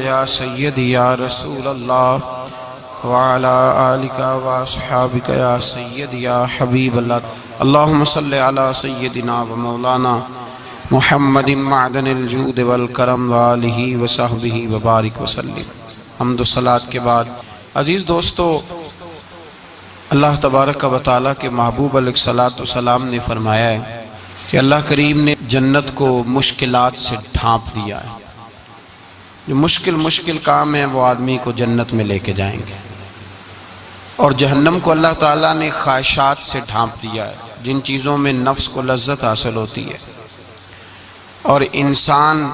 یا سیدی یا رسول اللہ وعلا آلکا واصحابکا یا سیدی یا حبیب اللہ اللہم صلی علی سیدنا و مولانا محمد معدن الجود والکرم وآلہ وصحبہ وبارک وسلم۔ حمد و صلاة کے بعد عزیز دوستو، اللہ تبارک و تعالیٰ کے محبوب علیہ الصلوۃ والسلام نے فرمایا ہے کہ اللہ کریم نے جنت کو مشکلات سے ڈھانپ دیا ہے۔ جو مشکل کام ہیں وہ آدمی کو جنت میں لے کے جائیں گے، اور جہنم کو اللہ تعالیٰ نے خواہشات سے ڈھانپ دیا ہے، جن چیزوں میں نفس کو لذت حاصل ہوتی ہے، اور انسان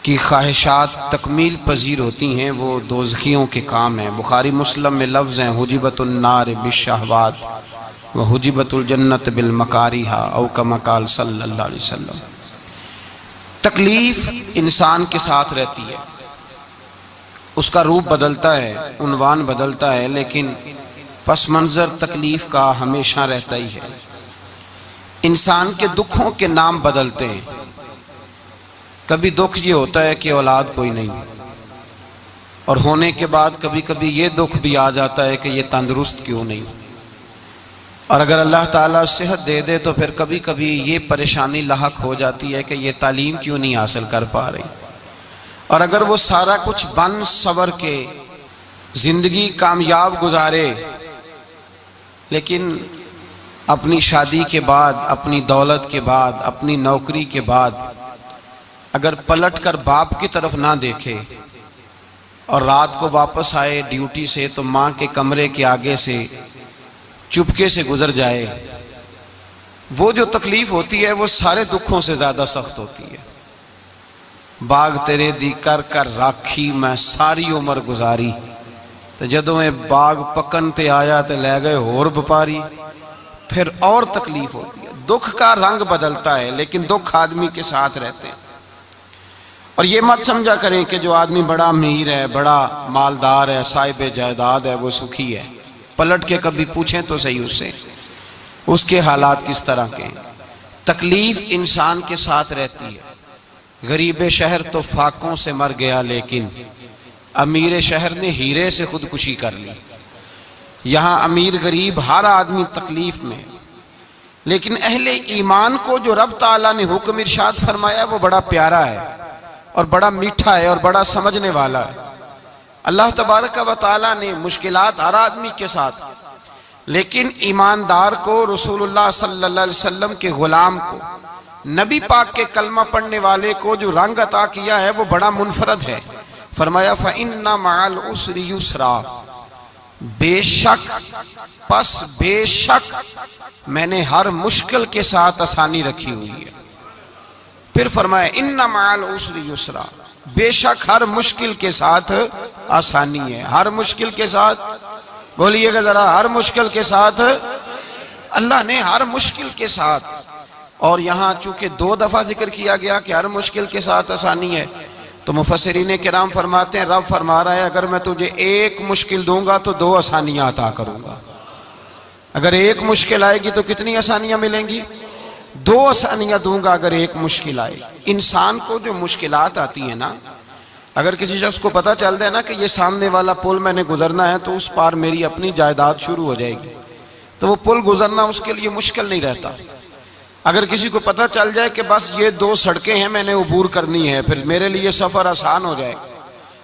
کی خواہشات تکمیل پذیر ہوتی ہیں، وہ دوزخیوں کے کام ہیں۔ بخاری مسلم میں لفظ ہیں حجبت النار بالشہوات وحجبت الجنت بالمکارہ، او کما قال صلی اللہ علیہ وسلم۔ تکلیف انسان کے ساتھ رہتی ہے، اس کا روپ بدلتا ہے، عنوان بدلتا ہے، لیکن پس منظر تکلیف کا ہمیشہ رہتا ہی ہے۔ انسان کے دکھوں کے نام بدلتے ہیں۔ کبھی دکھ یہ ہوتا ہے کہ اولاد کوئی نہیں، اور ہونے کے بعد کبھی کبھی یہ دکھ بھی آ جاتا ہے کہ یہ تندرست کیوں نہیں، اور اگر اللہ تعالیٰ صحت دے دے تو پھر کبھی کبھی یہ پریشانی لاحق ہو جاتی ہے کہ یہ تعلیم کیوں نہیں حاصل کر پا رہی، اور اگر وہ سارا کچھ بن سور کے زندگی کامیاب گزارے، لیکن اپنی شادی کے بعد، اپنی دولت کے بعد، اپنی نوکری کے بعد اگر پلٹ کر باپ کی طرف نہ دیکھے اور رات کو واپس آئے ڈیوٹی سے تو ماں کے کمرے کے آگے سے چپکے سے گزر جائے، وہ جو تکلیف ہوتی ہے وہ سارے دکھوں سے زیادہ سخت ہوتی ہے۔ باغ تیرے دی کر کر راکھی میں ساری عمر گزاری، تو جدوں میں باغ پکن تے آیا تے لے گئے اور بپاری، پھر اور تکلیف ہوتی ہے۔ دکھ کا رنگ بدلتا ہے، لیکن دکھ آدمی کے ساتھ رہتے ہیں۔ اور یہ مت سمجھا کریں کہ جو آدمی بڑا امیر ہے، بڑا مالدار ہے، صاحب جائیداد ہے، وہ سکھی ہے۔ پلٹ کے کبھی پوچھیں تو صحیح اس سے، اس کے حالات کس طرح کے ہیں۔ تکلیف انسان کے ساتھ رہتی ہے۔ غریب شہر تو فاقوں سے مر گیا، لیکن امیر شہر نے ہیرے سے خودکشی کر لی۔ یہاں امیر غریب ہر آدمی تکلیف میں، لیکن اہل ایمان کو جو رب تعالیٰ نے حکم ارشاد فرمایا وہ بڑا پیارا ہے، اور بڑا میٹھا ہے، اور بڑا سمجھنے والا ہے۔ اللہ تبارک و تعالیٰ نے مشکلات ہر آدمی کے ساتھ، لیکن ایماندار کو، رسول اللہ صلی اللہ علیہ وسلم کے غلام کو، نبی پاک کے کلمہ پڑھنے والے کو جو رنگ عطا کیا ہے وہ بڑا منفرد ہے۔ فرمایا فَإِنَّ مَعَ الْعُسْرِ يُسْرًا، بے شک میں نے ہر مشکل کے ساتھ آسانی رکھی ہوئی ہے۔ پھر فرمایا اِنَّ مَعَ الْعُسْرِ يُسْرًا، بے شک ہر مشکل کے ساتھ آسانی ہے۔ ہر مشکل کے ساتھ بولیے گا ذرا، ہر مشکل کے ساتھ، اللہ نے ہر مشکل کے ساتھ، اور یہاں چونکہ 2 دفعہ ذکر کیا گیا کہ ہر مشکل کے ساتھ آسانی ہے، تو مفسرین کرام فرماتے ہیں رب فرما رہا ہے اگر میں تجھے 1 مشکل دوں گا تو 2 آسانیاں عطا کروں گا۔ اگر 1 مشکل آئے گی تو کتنی آسانیاں ملیں گی؟ 2 آسانیاں دوں گا اگر 1 مشکل آئے۔ انسان کو جو مشکلات آتی ہیں نا، اگر کسی شخص کو پتہ چل جائے نا کہ یہ سامنے والا پل میں نے گزرنا ہے تو اس پار میری اپنی جائیداد شروع ہو جائے گی، تو وہ پل گزرنا اس کے لیے مشکل نہیں رہتا۔ اگر کسی کو پتہ چل جائے کہ بس یہ 2 سڑکیں ہیں میں نے عبور کرنی ہے، پھر میرے لیے سفر آسان ہو جائے گا،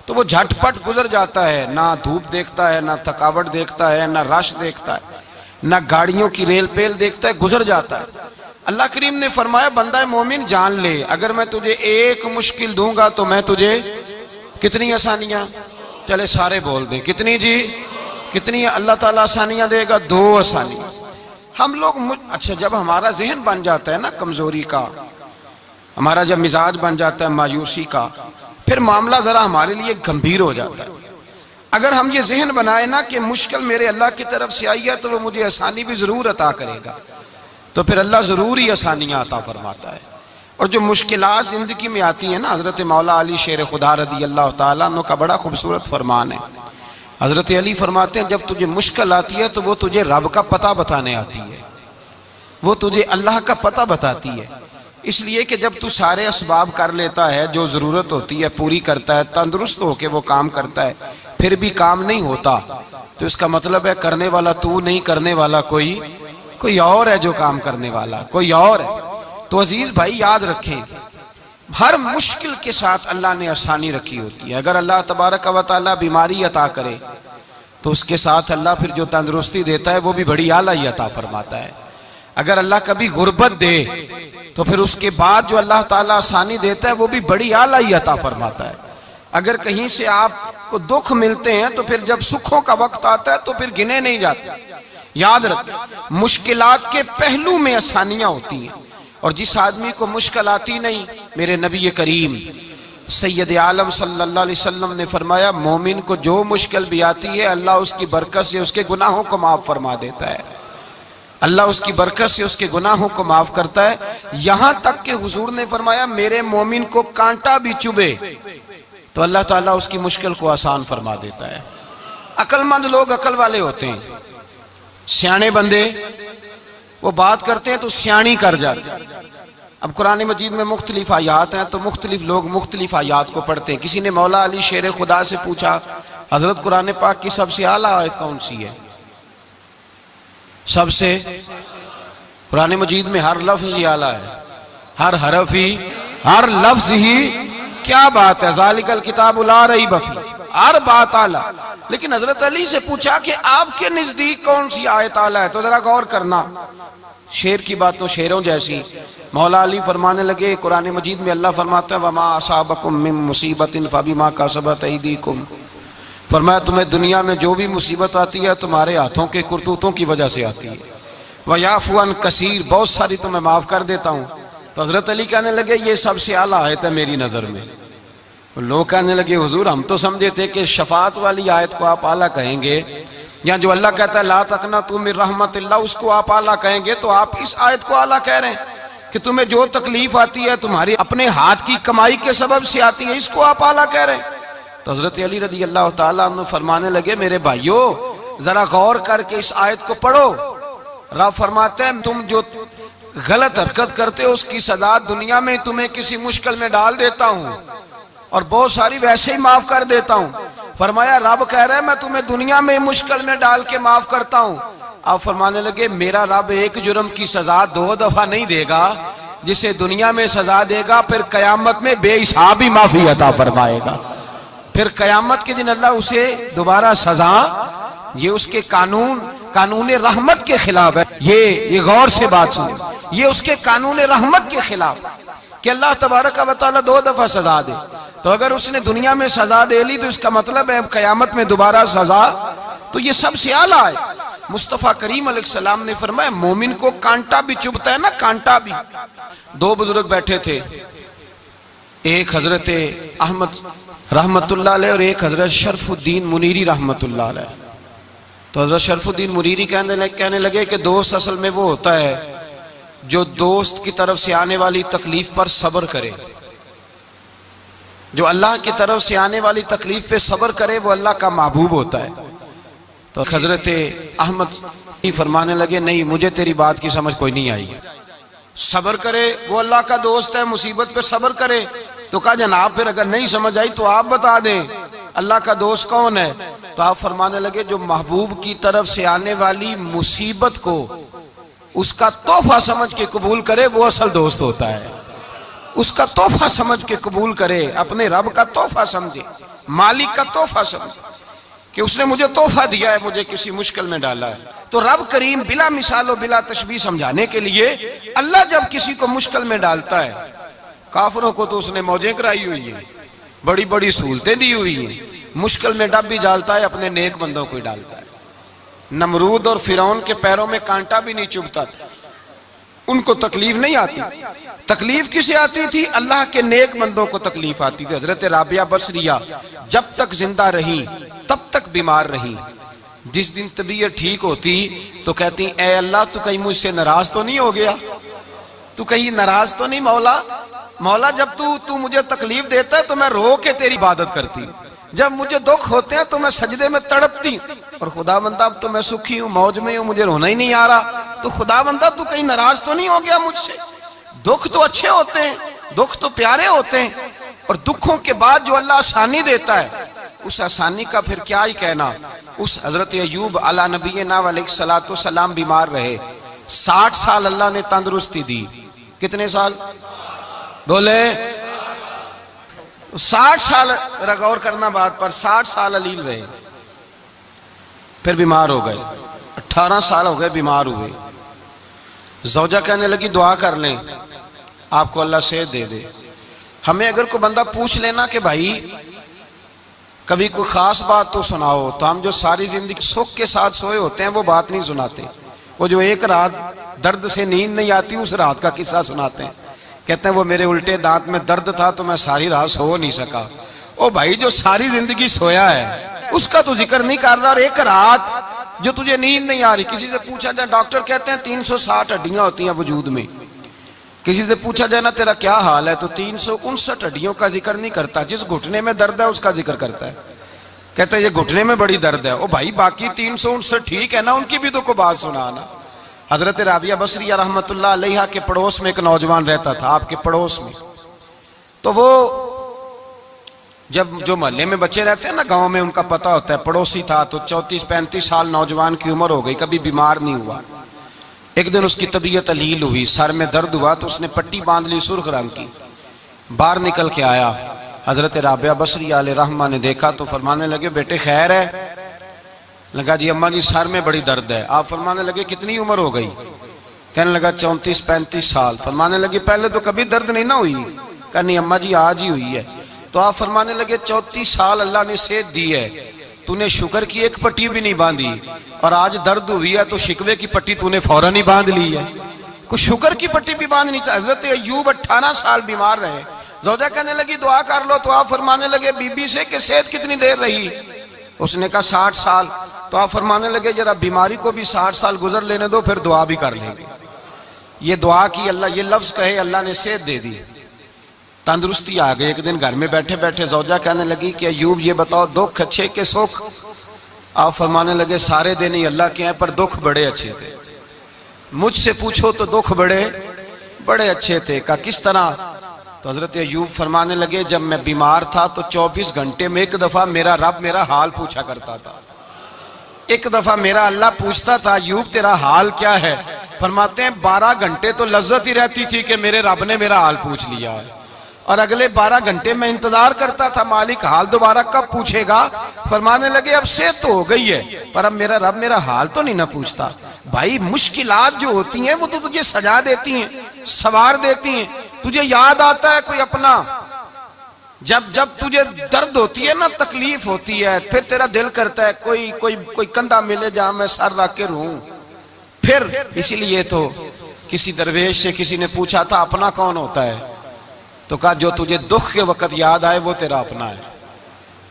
تو وہ جھٹ پٹ گزر جاتا ہے، نہ دھوپ دیکھتا ہے، نہ تھکاوٹ دیکھتا ہے، نہ رش دیکھتا ہے، نہ گاڑیوں کی ریل پیل دیکھتا ہے، گزر جاتا ہے۔ اللہ کریم نے فرمایا بندہ مومن جان لے اگر میں تجھے 1 مشکل دوں گا تو میں تجھے کتنی آسانیاں، چلے سارے بول دیں کتنی جی، کتنی اللہ تعالیٰ آسانیاں دے گا؟ 2 آسانیاں۔ ہم لوگ اچھا جب ہمارا ذہن بن جاتا ہے نا کمزوری کا، ہمارا جب مزاج بن جاتا ہے مایوسی کا، پھر معاملہ ذرا ہمارے لیے گمبھیر ہو جاتا ہے۔ اگر ہم یہ ذہن بنائے نا کہ مشکل میرے اللہ کی طرف سے آئی ہے تو وہ مجھے آسانی بھی ضرور عطا کرے گا، تو پھر اللہ ضرور ہی آسانیاں عطا فرماتا ہے۔ اور جو مشکلات زندگی میں آتی ہیں نا، حضرت مولا علی شیر خدا رضی اللہ تعالیٰ عنہ کا بڑا خوبصورت فرمان ہے۔ حضرت علی فرماتے ہیں جب تجھے مشکل آتی ہے تو وہ تجھے رب کا پتہ بتانے آتی ہے، وہ تجھے اللہ کا پتہ بتاتی ہے۔ اس لیے کہ جب تو سارے اسباب کر لیتا ہے، جو ضرورت ہوتی ہے پوری کرتا ہے، تندرست ہو کے وہ کام کرتا ہے، پھر بھی کام نہیں ہوتا، تو اس کا مطلب ہے کرنے والا تو نہیں، کرنے والا کوئی اور ہے جو کام کرنے والا، کوئی اور ہے۔ تو عزیز بھائی یاد رکھیں، ہر مشکل کے ساتھ اللہ نے آسانی رکھی ہوتی ہے۔ اگر اللہ تبارک و تعالیٰ بیماری عطا کرے تو اس کے ساتھ اللہ پھر جو تندرستی دیتا ہے وہ بھی بڑی اعلیٰ ہی عطا فرماتا ہے۔ اگر اللہ کبھی غربت دے تو پھر اس کے بعد جو اللہ تعالیٰ آسانی دیتا ہے وہ بھی بڑی اعلیٰ ہی عطا فرماتا ہے۔ اگر کہیں سے آپ کو دکھ ملتے ہیں تو پھر جب سکھوں کا وقت آتا ہے تو پھر گنے نہیں جاتے۔ یاد رکھیں، مشکلات کے پہلو میں آسانیاں ہوتی ہیں، اور جس آدمی کو مشکل آتی نہیں، میرے نبی کریم سید عالم صلی اللہ علیہ وسلم نے فرمایا مومن کو جو مشکل بھی آتی ہے اللہ اس کی برکت سے اس کے گناہوں کو معاف فرما دیتا ہے، اللہ اس کی برکت سے اس کے گناہوں کو معاف کرتا ہے، یہاں تک کہ حضور نے فرمایا میرے مومن کو کانٹا بھی چبھے تو اللہ تعالیٰ اس کی مشکل کو آسان فرما دیتا ہے۔ عقل مند لوگ عقل والے ہوتے ہیں، سیانے بندے وہ بات کرتے ہیں تو سیانی کر جاتے ہیں۔ اب قرآن مجید میں مختلف آیات ہیں تو مختلف لوگ مختلف آیات کو پڑھتے ہیں۔ کسی نے مولا علی شیر خدا سے پوچھا حضرت قرآن پاک کی سب سے اعلیٰ آیت کون سی ہے؟ سب سے قرآن مجید میں ہر لفظ ہی اعلیٰ ہے، ہر حرف ہی، ہر لفظ ہی، کیا بات ہے، ذالک الکتاب لا ریب فیہ، ہر بات اعلیٰ۔ لیکن حضرت علی سے پوچھا کہ آپ کے نزدیک کون سی آیت اعلیٰ ہے، تو ذرا غور کرنا، شیر کی بات تو شیروں جیسی۔ مولا علی فرمانے لگے قرآن مجید میں اللہ فرماتا ہے وَمَا أَصَابَكُم مِّن مُّصِيبَةٍ فَبِمَا كَسَبَتْ أَيْدِيكُمْ، فرمایا تمہیں دنیا میں جو بھی مصیبت آتی ہے تمہارے ہاتھوں کے کرتوتوں کی وجہ سے آتی ہے، وَيَعْفُو عَن كَثِيرٍ، بہت ساری تمہیں معاف کر دیتا ہوں۔ تو حضرت علی کہنے لگے یہ سب سے اعلیٰ آیت ہے میری نظر میں۔ لوگ کہنے لگے حضور ہم تو سمجھے تھے کہ شفاعت والی آیت کو آپ اعلیٰ کہیں گے، یا جو اللہ کہتا ہے لا تقنطوا من رحمت اللہ اس کو آپ اعلیٰ کہیں گے، تو آپ اس آیت کو اعلیٰ کہہ رہے ہیں کہ تمہیں جو تکلیف آتی ہے تمہاری اپنے ہاتھ کی کمائی کے سبب سے آتی ہے، اس کو آپ اعلیٰ کہہ رہے ہیں۔ تو حضرت علی رضی اللہ تعالیٰ عنہ فرمانے لگے میرے بھائیو ذرا غور کر کے اس آیت کو پڑھو، رب فرماتے ہیں تم جو غلط حرکت کرتے ہو اس کی سزا دنیا میں تمہیں کسی مشکل میں ڈال دیتا ہوں اور بہت ساری ویسے ہی معاف کر دیتا ہوں۔ فرمایا رب کہہ رہے ہیں میں تمہیں دنیا میں مشکل میں ڈال کے معاف کرتا ہوں۔ آپ فرمانے لگے میرا رب ایک جرم کی سزا 2 دفعہ نہیں دے گا، جسے دنیا میں سزا دے گا پھر قیامت میں بے حساب ہی معافی عطا فرمائے گا۔ پھر قیامت کے دن اللہ اسے دوبارہ سزا، یہ اس کے قانون رحمت کے خلاف ہے، یہ غور سے بات سنیں، یہ اس کے قانون رحمت کے خلاف کہ اللہ تبارک و تعالیٰ 2 دفعہ سزا دے۔ تو اگر اس نے دنیا میں سزا دے لی تو اس کا مطلب ہے قیامت میں دوبارہ سزا، تو یہ سب سے اعلیٰ ہے۔ مصطفیٰ کریم علیہ السلام نے فرمایا مومن کو کانٹا بھی چبھتا ہے نا، کانٹا بھی۔ 2 بزرگ بیٹھے تھے، ایک حضرت احمد رحمت اللہ علیہ اور ایک حضرت شرف الدین منیری رحمت اللہ علیہ۔ تو حضرت شرف الدین منیری کہنے لگے کہ دوست اصل میں وہ ہوتا ہے جو دوست کی طرف سے آنے والی تکلیف پر صبر کرے، جو اللہ کی طرف سے آنے والی تکلیف پہ صبر کرے وہ اللہ کا محبوب ہوتا ہے۔ تو حضرت احمد فرمانے لگے نہیں مجھے تیری بات کی سمجھ کوئی نہیں آئی، صبر کرے وہ اللہ کا دوست ہے، مصیبت پہ صبر کرے۔ تو کہا جناب پھر اگر نہیں سمجھ آئی تو آپ بتا دیں اللہ کا دوست کون ہے؟ تو آپ فرمانے لگے جو محبوب کی طرف سے آنے والی مصیبت کو اس کا تحفہ سمجھ کے قبول کرے وہ اصل دوست ہوتا ہے، اس کا تحفہ سمجھ کے قبول کرے، اپنے رب کا تحفہ سمجھے، مالک کا تحفہ سمجھے کہ اس نے مجھے تحفہ دیا ہے، مجھے کسی مشکل میں ڈالا ہے۔ تو رب کریم بلا مثال و بلا تشبیہ سمجھانے کے لیے اللہ جب کسی کو مشکل میں ڈالتا ہے، کافروں کو تو اس نے موجیں کرائی ہوئی ہیں، بڑی بڑی سہولتیں دی ہوئی ہیں، مشکل میں ڈب بھی ڈالتا ہے اپنے نیک بندوں کو ہی ڈالتا ہے۔ نمرود اور فرعون کے پیروں میں کانٹا بھی نہیں چبھتا تھا، ان کو تکلیف نہیں آتی۔ تکلیف کسے آتی تھی؟ اللہ کے نیک بندوں کو تکلیف آتی تھی۔ حضرت رابعہ بصریہ جب تک زندہ رہی تب تک بیمار رہی، جس دن طبیعت ٹھیک ہوتی تو کہتی اے اللہ تو کہیں مجھ سے ناراض تو نہیں ہو گیا، تو کہیں ناراض تو نہیں مولا جب تو مجھے تکلیف دیتا ہے تو میں رو کے تیری عبادت کرتی، جب مجھے دکھ ہوتے ہیں تو میں سجدے میں تڑپتی، اور خدا بندہ اب تو میں سکھی ہوں، موج میں ہوں، مجھے رونا ہی نہیں آ رہا، تو خدا بندہ تو کہیں ناراض تو نہیں ہو گیا مجھ سے؟ دکھ تو اچھے ہوتے ہیں، دکھ تو پیارے ہوتے ہیں، اور دکھوں کے بعد جو اللہ آسانی دیتا ہے اس آسانی کا پھر کیا ہی کہنا۔ اس حضرت ایوب علی نبینا علیہ الصلوۃ والسلام بیمار رہے، 60 سال اللہ نے تندرستی دی۔ کتنے سال بولے؟ 60 سال، غور کرنا بات پر، 60 سال علیل رہے، پھر بیمار ہو گئے، 18 سال ہو گئے بیمار ہوئے۔ زوجہ کہنے لگی دعا کر لیں آپ کو اللہ صحت دے دے۔ ہمیں اگر کوئی بندہ پوچھ لینا کہ بھائی کبھی کوئی خاص بات تو سناؤ، تو ہم جو ساری زندگی سکھ کے ساتھ سوئے ہوتے ہیں وہ بات نہیں سناتے، وہ جو ایک رات درد سے نیند نہیں آتی اس رات کا قصہ سناتے ہیں، کہتے ہیں وہ میرے الٹے دانت میں درد تھا تو میں ساری رات سو نہیں سکا۔ او بھائی جو ساری زندگی سویا ہے اس کا تو ذکر نہیں کر رہا، اور ایک رات جو تجھے نیند نہیں آ رہی، کسی سے پوچھا جائے، ڈاکٹر کہتے ہیں 360 ہڈیاں ہوتی ہیں وجود میں، کسی سے پوچھا جائے نا تیرا کیا حال ہے تو 359 ہڈیوں کا ذکر نہیں کرتا، جس گھٹنے میں درد ہے اس کا ذکر کرتا ہے، کہتا ہے یہ گھٹنے میں بڑی درد ہے۔ او بھائی باقی 359 ٹھیک ہے نا، ان کی بھی تو کوئی بات سنانا۔ حضرت رابعہ بصریہ رحمت اللہ علیہ کے پڑوس میں ایک نوجوان رہتا تھا، آپ کے پڑوس میں، تو وہ جب جو محلے میں بچے رہتے ہیں نا گاؤں میں، ان کا پتہ ہوتا ہے، پڑوسی تھا تو 34-35 سال نوجوان کی عمر ہو گئی، کبھی بیمار نہیں ہوا۔ ایک دن اس کی طبیعت علیل ہوئی، سر میں درد ہوا تو اس نے پٹی باندھ لی سرخ رنگ کی، باہر نکل کے آیا، حضرت رابعہ بصریہ علیہ رحمہ نے دیکھا تو فرمانے لگے بیٹے خیر ہے؟ لگا جی اماں جی سر میں بڑی درد ہے۔ آپ فرمانے لگے کتنی عمر ہو گئی؟ کہنے لگا 34-35 سال۔ فرمانے لگے پہلے تو کبھی درد نہیں نہ ہوئی؟ کہا نہیں اماں جی آج ہی ہوئی ہے۔ تو آپ فرمانے لگے 34 سال اللہ نے صحت دی ہے، تو نے شکر کی ایک پٹی بھی نہیں باندھی، اور آج درد ہوئی ہے تو شکوے کی پٹی تو نے فوراً ہی باندھ لی ہے، کوئی شکر کی پٹی بھی باندھ نہیں تھا۔ حضرت ایوب 18 سال بیمار رہے، زوجہ کہنے لگی دعا کر لو، تو آپ فرمانے لگے بی بی سے کہ صحت کتنی دیر رہی؟ اس نے کہا 60 سال۔ تو آپ فرمانے لگے ذرا بیماری کو بھی 60 سال گزر لینے دو پھر دعا بھی کر لیں گے۔ یہ دعا کی، اللہ یہ لفظ کہے اللہ نے صحت دے دی، تندرستی آ گئی۔ ایک دن گھر میں بیٹھے بیٹھے زوجہ کہنے لگی کہ ایوب یہ بتاؤ دکھ اچھے کہ سکھ؟ آپ فرمانے لگے سارے دن ہی اللہ کے ہیں پر دکھ بڑے اچھے تھے، مجھ سے پوچھو تو دکھ بڑے اچھے تھے۔ کہا کس طرح؟ تو حضرت ایوب فرمانے لگے جب میں بیمار تھا تو 24 گھنٹے میں ایک دفعہ میرا رب میرا حال پوچھا کرتا تھا، ایک دفعہ میرا اللہ پوچھتا تھا ایوب تیرا حال کیا ہے؟ فرماتے ہیں 12 گھنٹے تو لذت ہی رہتی تھی کہ میرے رب نے میرا حال پوچھ لیا ہے، اور اگلے 12 گھنٹے میں انتظار کرتا تھا مالک حال دوبارہ کب پوچھے گا۔ فرمانے لگے اب صحت تو ہو گئی ہے پر اب میرا رب میرا حال تو نہیں نہ پوچھتا۔ بھائی مشکلات جو ہوتی ہیں وہ تو تجھے سجا دیتی ہیں، سوار دیتی ہیں، تجھے یاد آتا ہے کوئی اپنا، جب تجھے درد ہوتی ہے نا، تکلیف ہوتی ہے، پھر تیرا دل کرتا ہے کوئی کندھا ملے جہاں میں سر رکھ کے رہوں۔ پھر اسی لیے تو کسی درویش سے کسی نے پوچھا تھا اپنا کون ہوتا ہے؟ تو کہا جو تجھے دکھ کے وقت یاد آئے وہ تیرا اپنا ہے،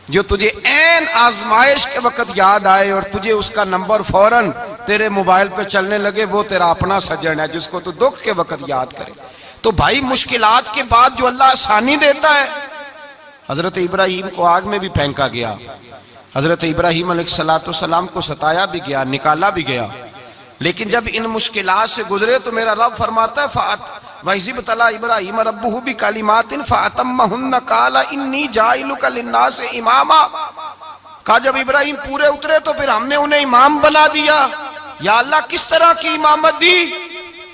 جو تجھے عین آزمائش کے وقت یاد آئے اور تجھے اس کا نمبر فوراً تیرے موبائل پہ چلنے لگے وہ تیرا اپنا سجن ہے، جس کو تو دکھ کے وقت یاد کرے۔ تو بھائی مشکلات کے بعد جو اللہ آسانی دیتا ہے، حضرت ابراہیم کو آگ میں بھی پھینکا گیا، حضرت ابراہیم علیہ السلام کو ستایا بھی گیا، نکالا بھی گیا، لیکن جب ان مشکلات سے گزرے تو میرا رب فرماتا ہے وَإِذِ ابْتَلَىٰ إِبْرَاهِيمَ رَبُّهُ بِكَلِمَاتٍ فَأَتَمَّهُنَّ قَالَ إِنِّي جَاعِلُكَ لِلنَّاسِ إِمَامًا۔ کہا جب ابراہیم پورے اترے تو پھر ہم نے انہیں امام بنا دیا۔ یا اللہ کس طرح کی امامت دی؟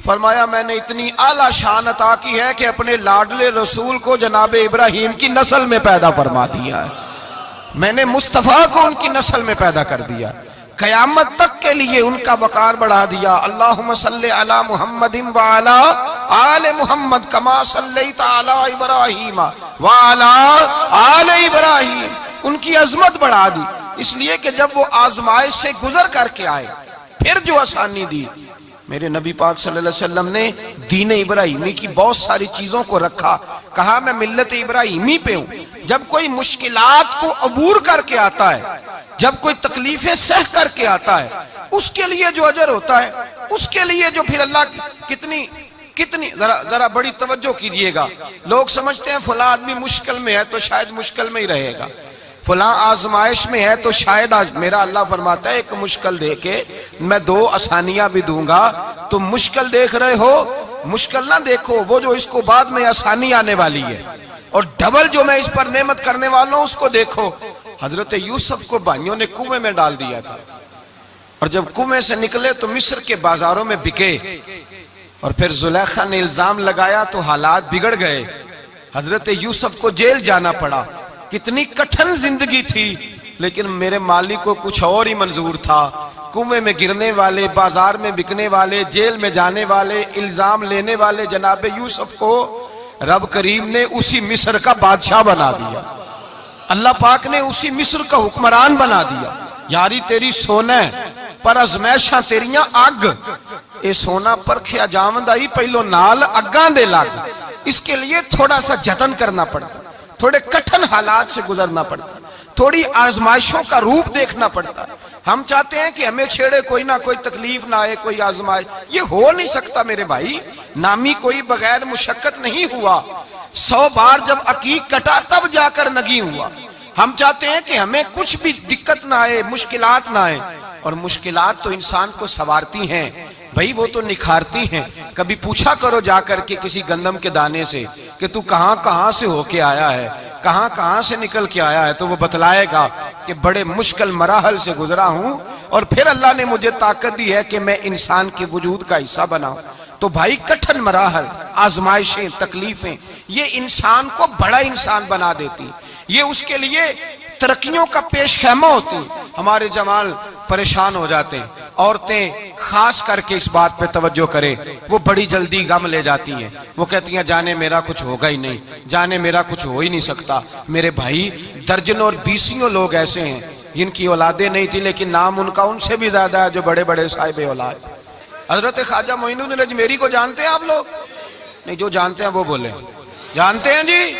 فرمایا میں نے اتنی اعلیٰ شان عطا کی ہے کہ اپنے لاڈلے رسول کو جناب ابراہیم کی نسل میں پیدا فرما دیا ہے، میں نے مصطفیٰ کو ان کی نسل میں پیدا کر دیا، قیامت تک کے لیے ان کا وقار بڑھا دیا۔ اللہم صلی علی محمد وعلی آل محمد کما صلیت علی ابراہیم وعلی آل ابراہیم، ان کی عظمت بڑھا دی، اس لیے کہ جب وہ آزمائش سے گزر کر کے آئے پھر جو آسانی دی۔ میرے نبی پاک صلی اللہ علیہ وسلم نے دین ابراہیمی کی بہت ساری چیزوں کو رکھا، کہا میں ملت ابراہیمی پہ ہوں۔ جب کوئی مشکلات کو عبور کر کے آتا ہے، جب کوئی تکلیفیں سہ کر کے آتا ہے، اس کے لیے جو اجر ہوتا ہے، اس کے لیے جو پھر اللہ کتنی ذرا بڑی توجہ کیجئے گا۔ لوگ سمجھتے ہیں فلاں آدمی مشکل میں ہے تو شاید مشکل میں ہی رہے گا، فلاں آزمائش میں ہے تو شاید میرا اللہ فرماتا ہے ایک مشکل دے کے میں 2 آسانیاں بھی دوں گا۔ تم مشکل دیکھ رہے ہو مشکل نہ دیکھو، وہ جو اس کو بعد میں آسانی آنے والی ہے، اور ڈبل جو میں اس پر نعمت کرنے والا ہوں اس کو دیکھو۔ حضرت یوسف کو بھائیوں نے کنویں میں ڈال دیا تھا، اور جب کنویں سے نکلے تو مصر کے بازاروں میں بکے، اور پھر زلیخا نے الزام لگایا تو حالات بگڑ گئے، حضرت یوسف کو جیل جانا پڑا۔ کتنی کٹھن زندگی تھی، لیکن میرے مالک کو کچھ اور ہی منظور تھا۔ کنویں میں گرنے والے، بازار میں بکنے والے، جیل میں جانے والے، الزام لینے والے جناب یوسف کو رب کریم نے اسی مصر کا بادشاہ بنا دیا، اللہ پاک نے اسی مصر کا حکمران بنا دیا۔ یاری تیری سونا ہے پر ازمیشاں تیریاں اگ، اے سونا پرکھیا جاوند آئی پہلو نال اگاں دے لگ۔ اس کے لیے تھوڑا سا جتن کرنا پڑتا، تھوڑے کٹھن حالات سے گزرنا پڑتا، تھوڑی آزمائشوں کا روپ دیکھنا پڑتا۔ ہم چاہتے ہیں کہ ہمیں چھیڑے کوئی نہ کوئی تکلیف نہ آئے، کوئی آزمائش، یہ ہو نہیں سکتا میرے بھائی۔ نامی کوئی بغیر مشقت نہیں ہوا، 100 بار جب عقیق کٹا تب جا کر نگی ہوا۔ ہم چاہتے ہیں کہ ہمیں کچھ بھی دقت نہ آئے، مشکلات نہ آئے، اور مشکلات تو انسان کو سنوارتی ہیں بھائی، وہ تو نکھارتی ہیں۔ کبھی پوچھا کرو جا کر کے کسی گندم کے دانے سے کہ تو کہاں کہاں سے ہو کے آیا ہے، کہاں کہاں سے نکل کے آیا ہے، تو وہ بتلائے گا کہ بڑے مشکل مراحل سے گزرا ہوں، اور پھر اللہ نے مجھے طاقت دی ہے کہ میں انسان کے وجود کا حصہ بناؤں۔ تو بھائی کٹھن مراحل، آزمائشیں، تکلیفیں، یہ انسان کو بڑا انسان بنا دیتی، یہ اس کے لیے ترقیوں کا پیش خیمہ ہوتی۔ ہمارے جوان پریشان ہو جاتے ہیں، عورتیں خاص کر کے اس بات پہ توجہ کریں، وہ بڑی جلدی غم لے جاتی ہیں، وہ کہتی ہیں جانے میرا کچھ ہوگا ہی نہیں، جانے میرا کچھ ہو ہی نہیں سکتا۔ میرے بھائی درجنوں اور بیسیوں لوگ ایسے ہیں جن کی اولادیں نہیں تھی، لیکن نام ان کا ان سے بھی زیادہ ہے جو بڑے بڑے صاحب اولاد۔ حضرت خواجہ معین الدین اجمیری کو جانتے ہیں آپ لوگ؟ نہیں، جو جانتے ہیں وہ بولیں، جانتے ہیں جی؟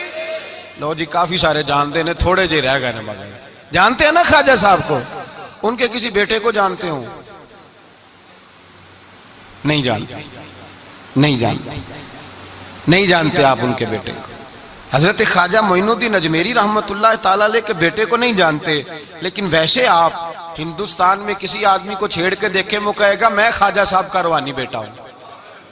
لو جی کافی سارے جانتے ہیں، تھوڑے جی رہ گئے مگر جانتے ہیں نا خواجہ صاحب کو؟ ان کے کسی بیٹے کو جانتے ہوں؟ نہیں جانتے، نہیں جانتے، نہیں جانتے آپ ان کے بیٹے کو۔ حضرت خواجہ معین الدین اجمیری رحمت اللہ تعالیٰ علیہ کے بیٹے کو نہیں جانتے، لیکن ویسے آپ ہندوستان میں کسی آدمی کو چھیڑ کے دیکھیں، وہ کہے گا میں خواجہ صاحب کا روحانی بیٹا ہوں،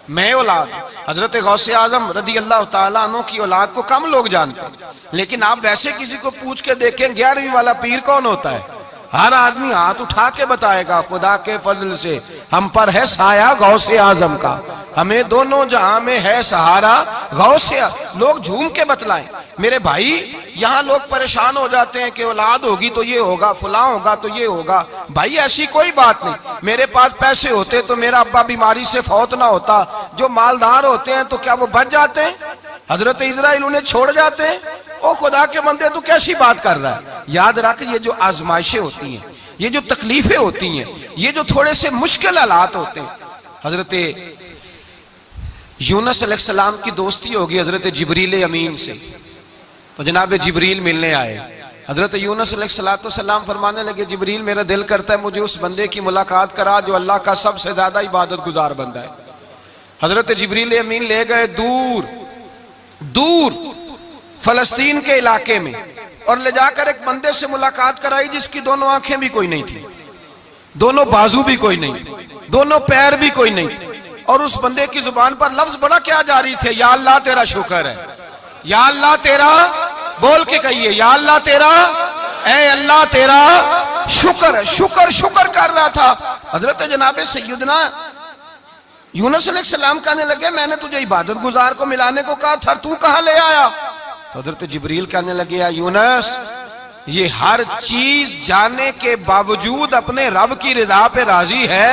میں اولاد۔ حضرت غوث اعظم رضی اللہ تعالیٰ عنہ کی اولاد کو کم لوگ جانتے ہیں، لیکن آپ ویسے کسی کو پوچھ کے دیکھیں 11ویں والا پیر کون ہوتا ہے، ہر آدمی ہاتھ اٹھا کے بتائے گا خدا کے فضل سے ہم پر ہے سایہ غوث اعظم کا، ہمیں دونوں جہاں میں ہے سہارا غوث اعظم۔ لوگ جھوم کے بتلائیں۔ میرے بھائی یہاں لوگ پریشان ہو جاتے ہیں کہ اولاد ہوگی تو یہ ہوگا، فلاں ہوگا تو یہ ہوگا۔ بھائی ایسی کوئی بات نہیں، میرے پاس پیسے ہوتے تو میرا ابا بیماری سے فوت نہ ہوتا۔ جو مالدار ہوتے ہیں تو کیا وہ بچ جاتے ہیں؟ حضرت اسرائیل انہیں چھوڑ جاتے ہیں؟ او خدا کے بندے تو کیسی بات کر رہا ہے؟ یاد رکھ، یہ جو آزمائشیں ہوتی ہیں، یہ جو تکلیفیں ہوتی ہیں، یہ جو تھوڑے سے مشکل حالات ہوتے ہیں۔ حضرت یونس علیہ السلام کی دوستی ہوگی حضرت جبریل امین سے، تو جناب جبریل ملنے آئے۔ حضرت یونس علیہ السلام فرمانے لگے جبریل میرا دل کرتا ہے مجھے اس بندے کی ملاقات کرا جو اللہ کا سب سے زیادہ عبادت گزار بندہ ہے۔ حضرت جبریل امین لے گئے دور دور فلسطین کے علاقے میں، اور لے جا کر ایک بندے سے ملاقات کرائی جس کی دونوں آنکھیں بھی کوئی نہیں تھی، دونوں بازو بھی کوئی نہیں تھی، دونوں پیر بھی کوئی نہیں تھی، اور اس بندے کی زبان پر لفظ بڑا کیا جاری تھے، یا اللہ تیرا شکر ہے، یا اللہ تیرا، بول کے کہیے یا اللہ تیرا، اے اللہ تیرا شکر ہے۔ شکر شکر کر رہا تھا۔ حضرت جناب سیدنا یونس علیہ السلام کہنے لگے میں نے تجھے عبادت گزار کو ملانے کو کہا تھا، تو کہاں لے آیا؟ تو حضرت جبریل کہنے لگے یا یونس، یہ ہر چیز جانے کے باوجود اپنے رب کی رضا پہ راضی ہے۔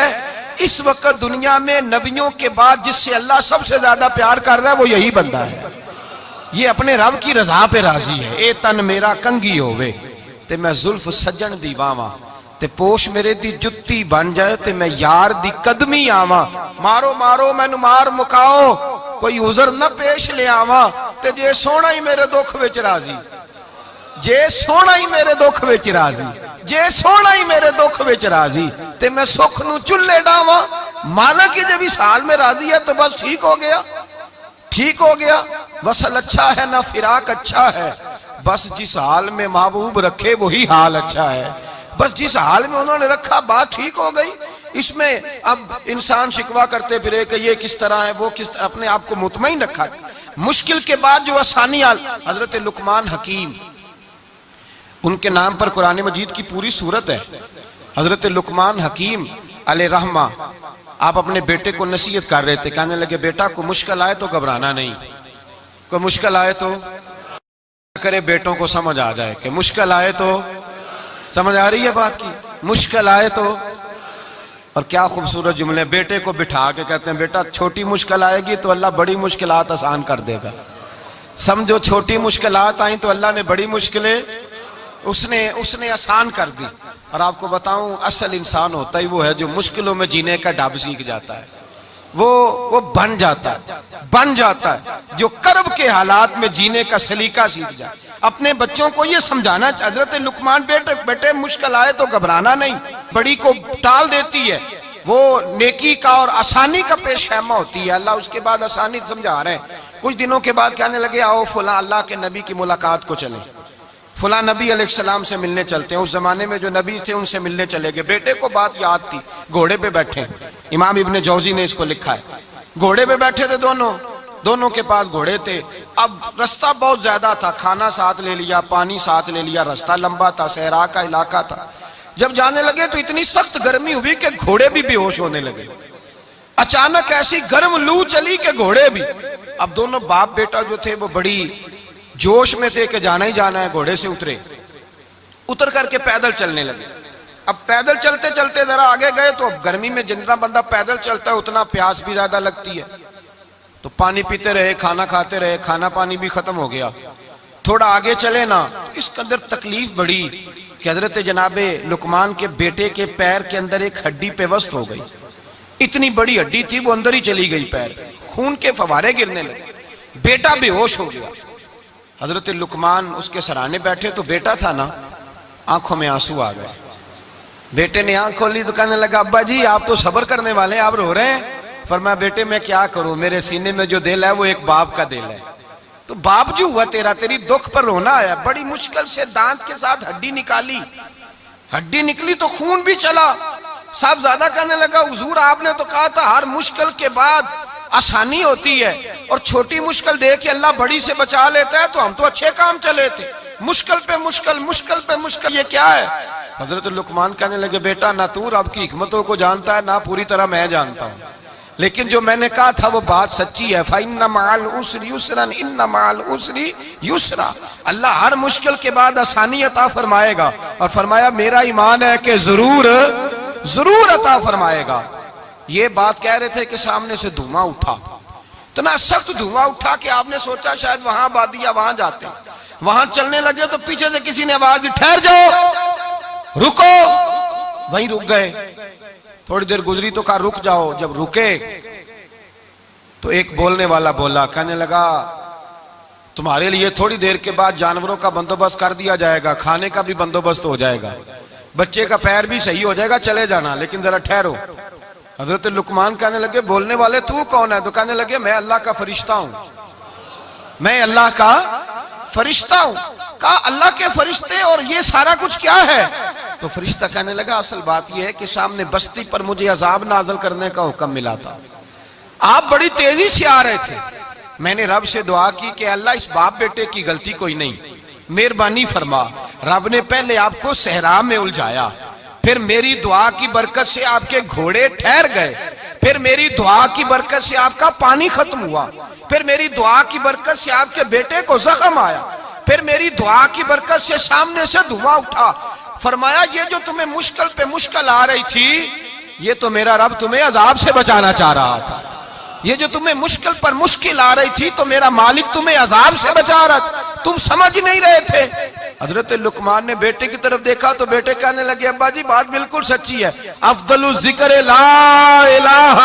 اس وقت دنیا میں نبیوں کے بعد جس سے اللہ سب سے زیادہ پیار کر رہا ہے وہ یہی بندہ ہے، یہ اپنے رب کی رضا پہ راضی ہے۔ اے تن میرا کنگی ہوئے تے میں زلف سجن دی واواں، تے پوش میرے دی جتی بن جائے تے میں یار دی قدمی آواں، مارو مارو مینو مار مکاؤ کوئی عذر نہ پیش لے آواں، تے جے سونا ہی میرے دکھ وچ راضی، جے سونا ہی میرے دکھ وچ راضی، جے سونا ہی میرے دکھ وچ راضی، تے میں سکھ نو چلے ڈاواں۔ مانا کہ جب اس حال میں راضی ہے تو بس ٹھیک ہو گیا، ٹھیک ہو گیا۔ وصل اچھا ہے نہ فراق اچھا ہے، بس جس حال میں محبوب رکھے وہی حال اچھا ہے، بس جس حال میں انہوں نے رکھا بات ٹھیک ہو گئی۔ اس میں اب انسان شکوا کرتے پھرے کہ یہ کس طرح ہے وہ کس طرح، اپنے آپ کو مطمئن رکھا. مشکل کے بعد جو آسانی حضرت لقمان حکیم، ان کے نام پر قرآن مجید کی پوری سورت ہے. حضرت لقمان حکیم علیہ رحمہ آپ اپنے بیٹے کو نصیحت کر رہے تھے، کہنے لگے بیٹا کو مشکل آئے تو گھبرانا نہیں، کوئی مشکل آئے تو کرے بیٹوں کو سمجھ آ جائے کہ مشکل آئے تو، سمجھ آ رہی ہے بات کی، مشکل آئے تو. اور کیا خوبصورت جملے، بیٹے کو بٹھا کے کہتے ہیں بیٹا چھوٹی مشکل آئے گی تو اللہ بڑی مشکلات آسان کر دے گا. سمجھو چھوٹی مشکلات آئیں تو اللہ نے بڑی مشکلیں اس نے آسان کر دی. اور آپ کو بتاؤں اصل انسان ہوتا ہی وہ ہے جو مشکلوں میں جینے کا ڈھب سیکھ جاتا ہے، وہ بن جاتا ہے جو کرب کے حالات میں جینے کا سلیقہ سیکھ جائے. اپنے بچوں کو یہ سمجھانا، حضرت لقمان بیٹے مشکل آئے تو گھبرانا نہیں، بڑی کو ٹال دیتی ہے، وہ نیکی کا اور آسانی کا پیش خیمہ ہوتی ہے. اللہ اس کے بعد آسانی سمجھا رہے ہیں. کچھ دنوں کے بعد کہنے لگے آؤ فلاں اللہ کے نبی کی ملاقات کو چلیں، فلاں نبی علیہ السلام سے ملنے چلتے ہیں. اس زمانے میں جو نبی تھے ان سے ملنے چلے گئے. بیٹے کو بات یاد تھی، گھوڑے پہ بیٹھے، امام ابن جوزی نے اس کو لکھا ہے، گھوڑے پہ بیٹھے تھے دونوں کے پاس گھوڑے تھے. اب رستہ بہت زیادہ تھا، کھانا ساتھ لے لیا، پانی ساتھ لے لیا، رستہ لمبا تھا، صحرا کا علاقہ تھا. جب جانے لگے تو اتنی سخت گرمی ہوئی کہ گھوڑے بھی بے ہوش ہونے لگے. اچانک ایسی گرم لو چلی کہ گھوڑے بھی. اب دونوں باپ بیٹا جو تھے وہ بڑی جوش میں تھے کہ جانا ہی جانا ہے. گھوڑے سے اتر کر کے پیدل چلنے لگے. اب پیدل چلتے چلتے ذرا آگے گئے تو اب گرمی میں جتنا بندہ پیدل چلتا ہے اتنا پیاس بھی زیادہ لگتی ہے. تو پانی پیتے رہے، کھانا کھاتے رہے، کھانا پانی بھی ختم ہو گیا. تھوڑا آگے چلے نا، اس قدر تکلیف بڑی کہ حضرت جناب لقمان کے بیٹے کے پیر کے اندر ایک ہڈی پیوست ہو گئی. اتنی بڑی ہڈی تھی وہ اندر ہی چلی گئی، پیر خون کے فوارے گرنے لگے. بیٹا بے ہوش ہو گیا. حضرت لقمان اس کے سرانے بیٹھے تو بیٹا تھا نا، آنکھوں میں آنسو آ گئے. بیٹے نے آنکھ کھولی تو کہنے لگا ابا جی آپ تو صبر کرنے والے ہیں، آپ رو رہے ہیں. فرمایا بیٹے میں کیا کروں، میرے سینے میں جو دل ہے وہ ایک باپ کا دل ہے. تو باپ جو ہوا تیری دکھ پر رونا آیا. بڑی مشکل سے دانت کے ساتھ ہڈی نکالی، ہڈی نکلی تو خون بھی چلا. صاحب زیادہ کہنے لگا حضور آپ نے تو کہا تھا ہر مشکل کے بعد آسانی ہوتی ہے، اور چھوٹی مشکل دے کے اللہ بڑی سے بچا لیتا ہے، تو ہم تو اچھے کام چلے تھے. مشکل پہ مشکل، یہ کیا ہے؟ حضرت لقمان کہنے لگے بیٹا نہ تو رب کی حکمتوں کو جانتا ہے نہ پوری طرح میں جانتا ہوں، لیکن جو میں نے کہا تھا وہ بات سچی ہے. فَإِنَّ مَعَ الْعُسْرِ يُسْرًا إِنَّ مَعَ الْعُسْرِ يُسْرًا. اللہ ہر مشکل کے بعد آسانی عطا فرمائے گا. اور فرمایا میرا ایمان ہے کہ ضرور عطا فرمائے گا. یہ بات کہہ رہے تھے کہ سامنے سے دھواں اٹھا، اتنا سخت دھواں اٹھا کہ آپ نے سوچا شاید وہاں آبادی وہاں جاتے ہیں. وہاں چلنے لگے تو پیچھے سے کسی نے آواز دی ٹھہر جاؤ، رکو. وہیں رک گئے. تھوڑی دیر گزری تو کہا رک جاؤ. جب رکے تو ایک بولنے والا بولا، کہنے لگا تمہارے لیے تھوڑی دیر کے بعد جانوروں کا بندوبست کر دیا جائے گا، کھانے کا بھی بندوبست ہو جائے گا، بچے کا پیر بھی صحیح ہو جائے گا، چلے جانا لیکن ذرا ٹھہرو. حضرت لقمان کہنے لگے بولنے والے تو کون ہے؟ تو کہنے لگے میں اللہ کا فرشتہ ہوں، میں اللہ کا فرشتہ ہوں. کہا اللہ کے فرشتے اور یہ سارا کچھ کیا ہے؟ تو فرشتہ کہنے لگا اصل بات یہ ہے کہ سامنے بستی پر مجھے عذاب نازل کرنے کا حکم ملا تھا، آپ بڑی تیزی سے آ رہے تھے. میں نے رب سے دعا کی کہ اللہ اس باپ بیٹے کی غلطی کوئی نہیں، مہربانی فرما. رب نے پہلے آپ کو صحرا میں الجھایا، پھر میری دعا کی برکت سے آپ کے گھوڑے ٹھہر گئے، پھر میری دعا کی برکت سے آپ کا پانی ختم ہوا، پھر میری دعا کی برکت سے آپ کے بیٹے کو زخم آیا، پھر میری دعا کی برکت سے سامنے سے دھواں اٹھا. فرمایا یہ جو تمہیں مشکل پہ مشکل آ رہی تھی، یہ تو میرا رب تمہیں عذاب سے بچانا چاہ رہا تھا. یہ جو تمہیں مشکل پر مشکل آ رہی تھی تو میرا مالک تمہیں عذاب سے بچا رہا تھا، تم سمجھ نہیں رہے تھے. حضرت لقمان نے بیٹے کی طرف دیکھا تو بیٹے کہنے لگے ابا جی بات بالکل سچی ہے، افضل الذکر لا الہ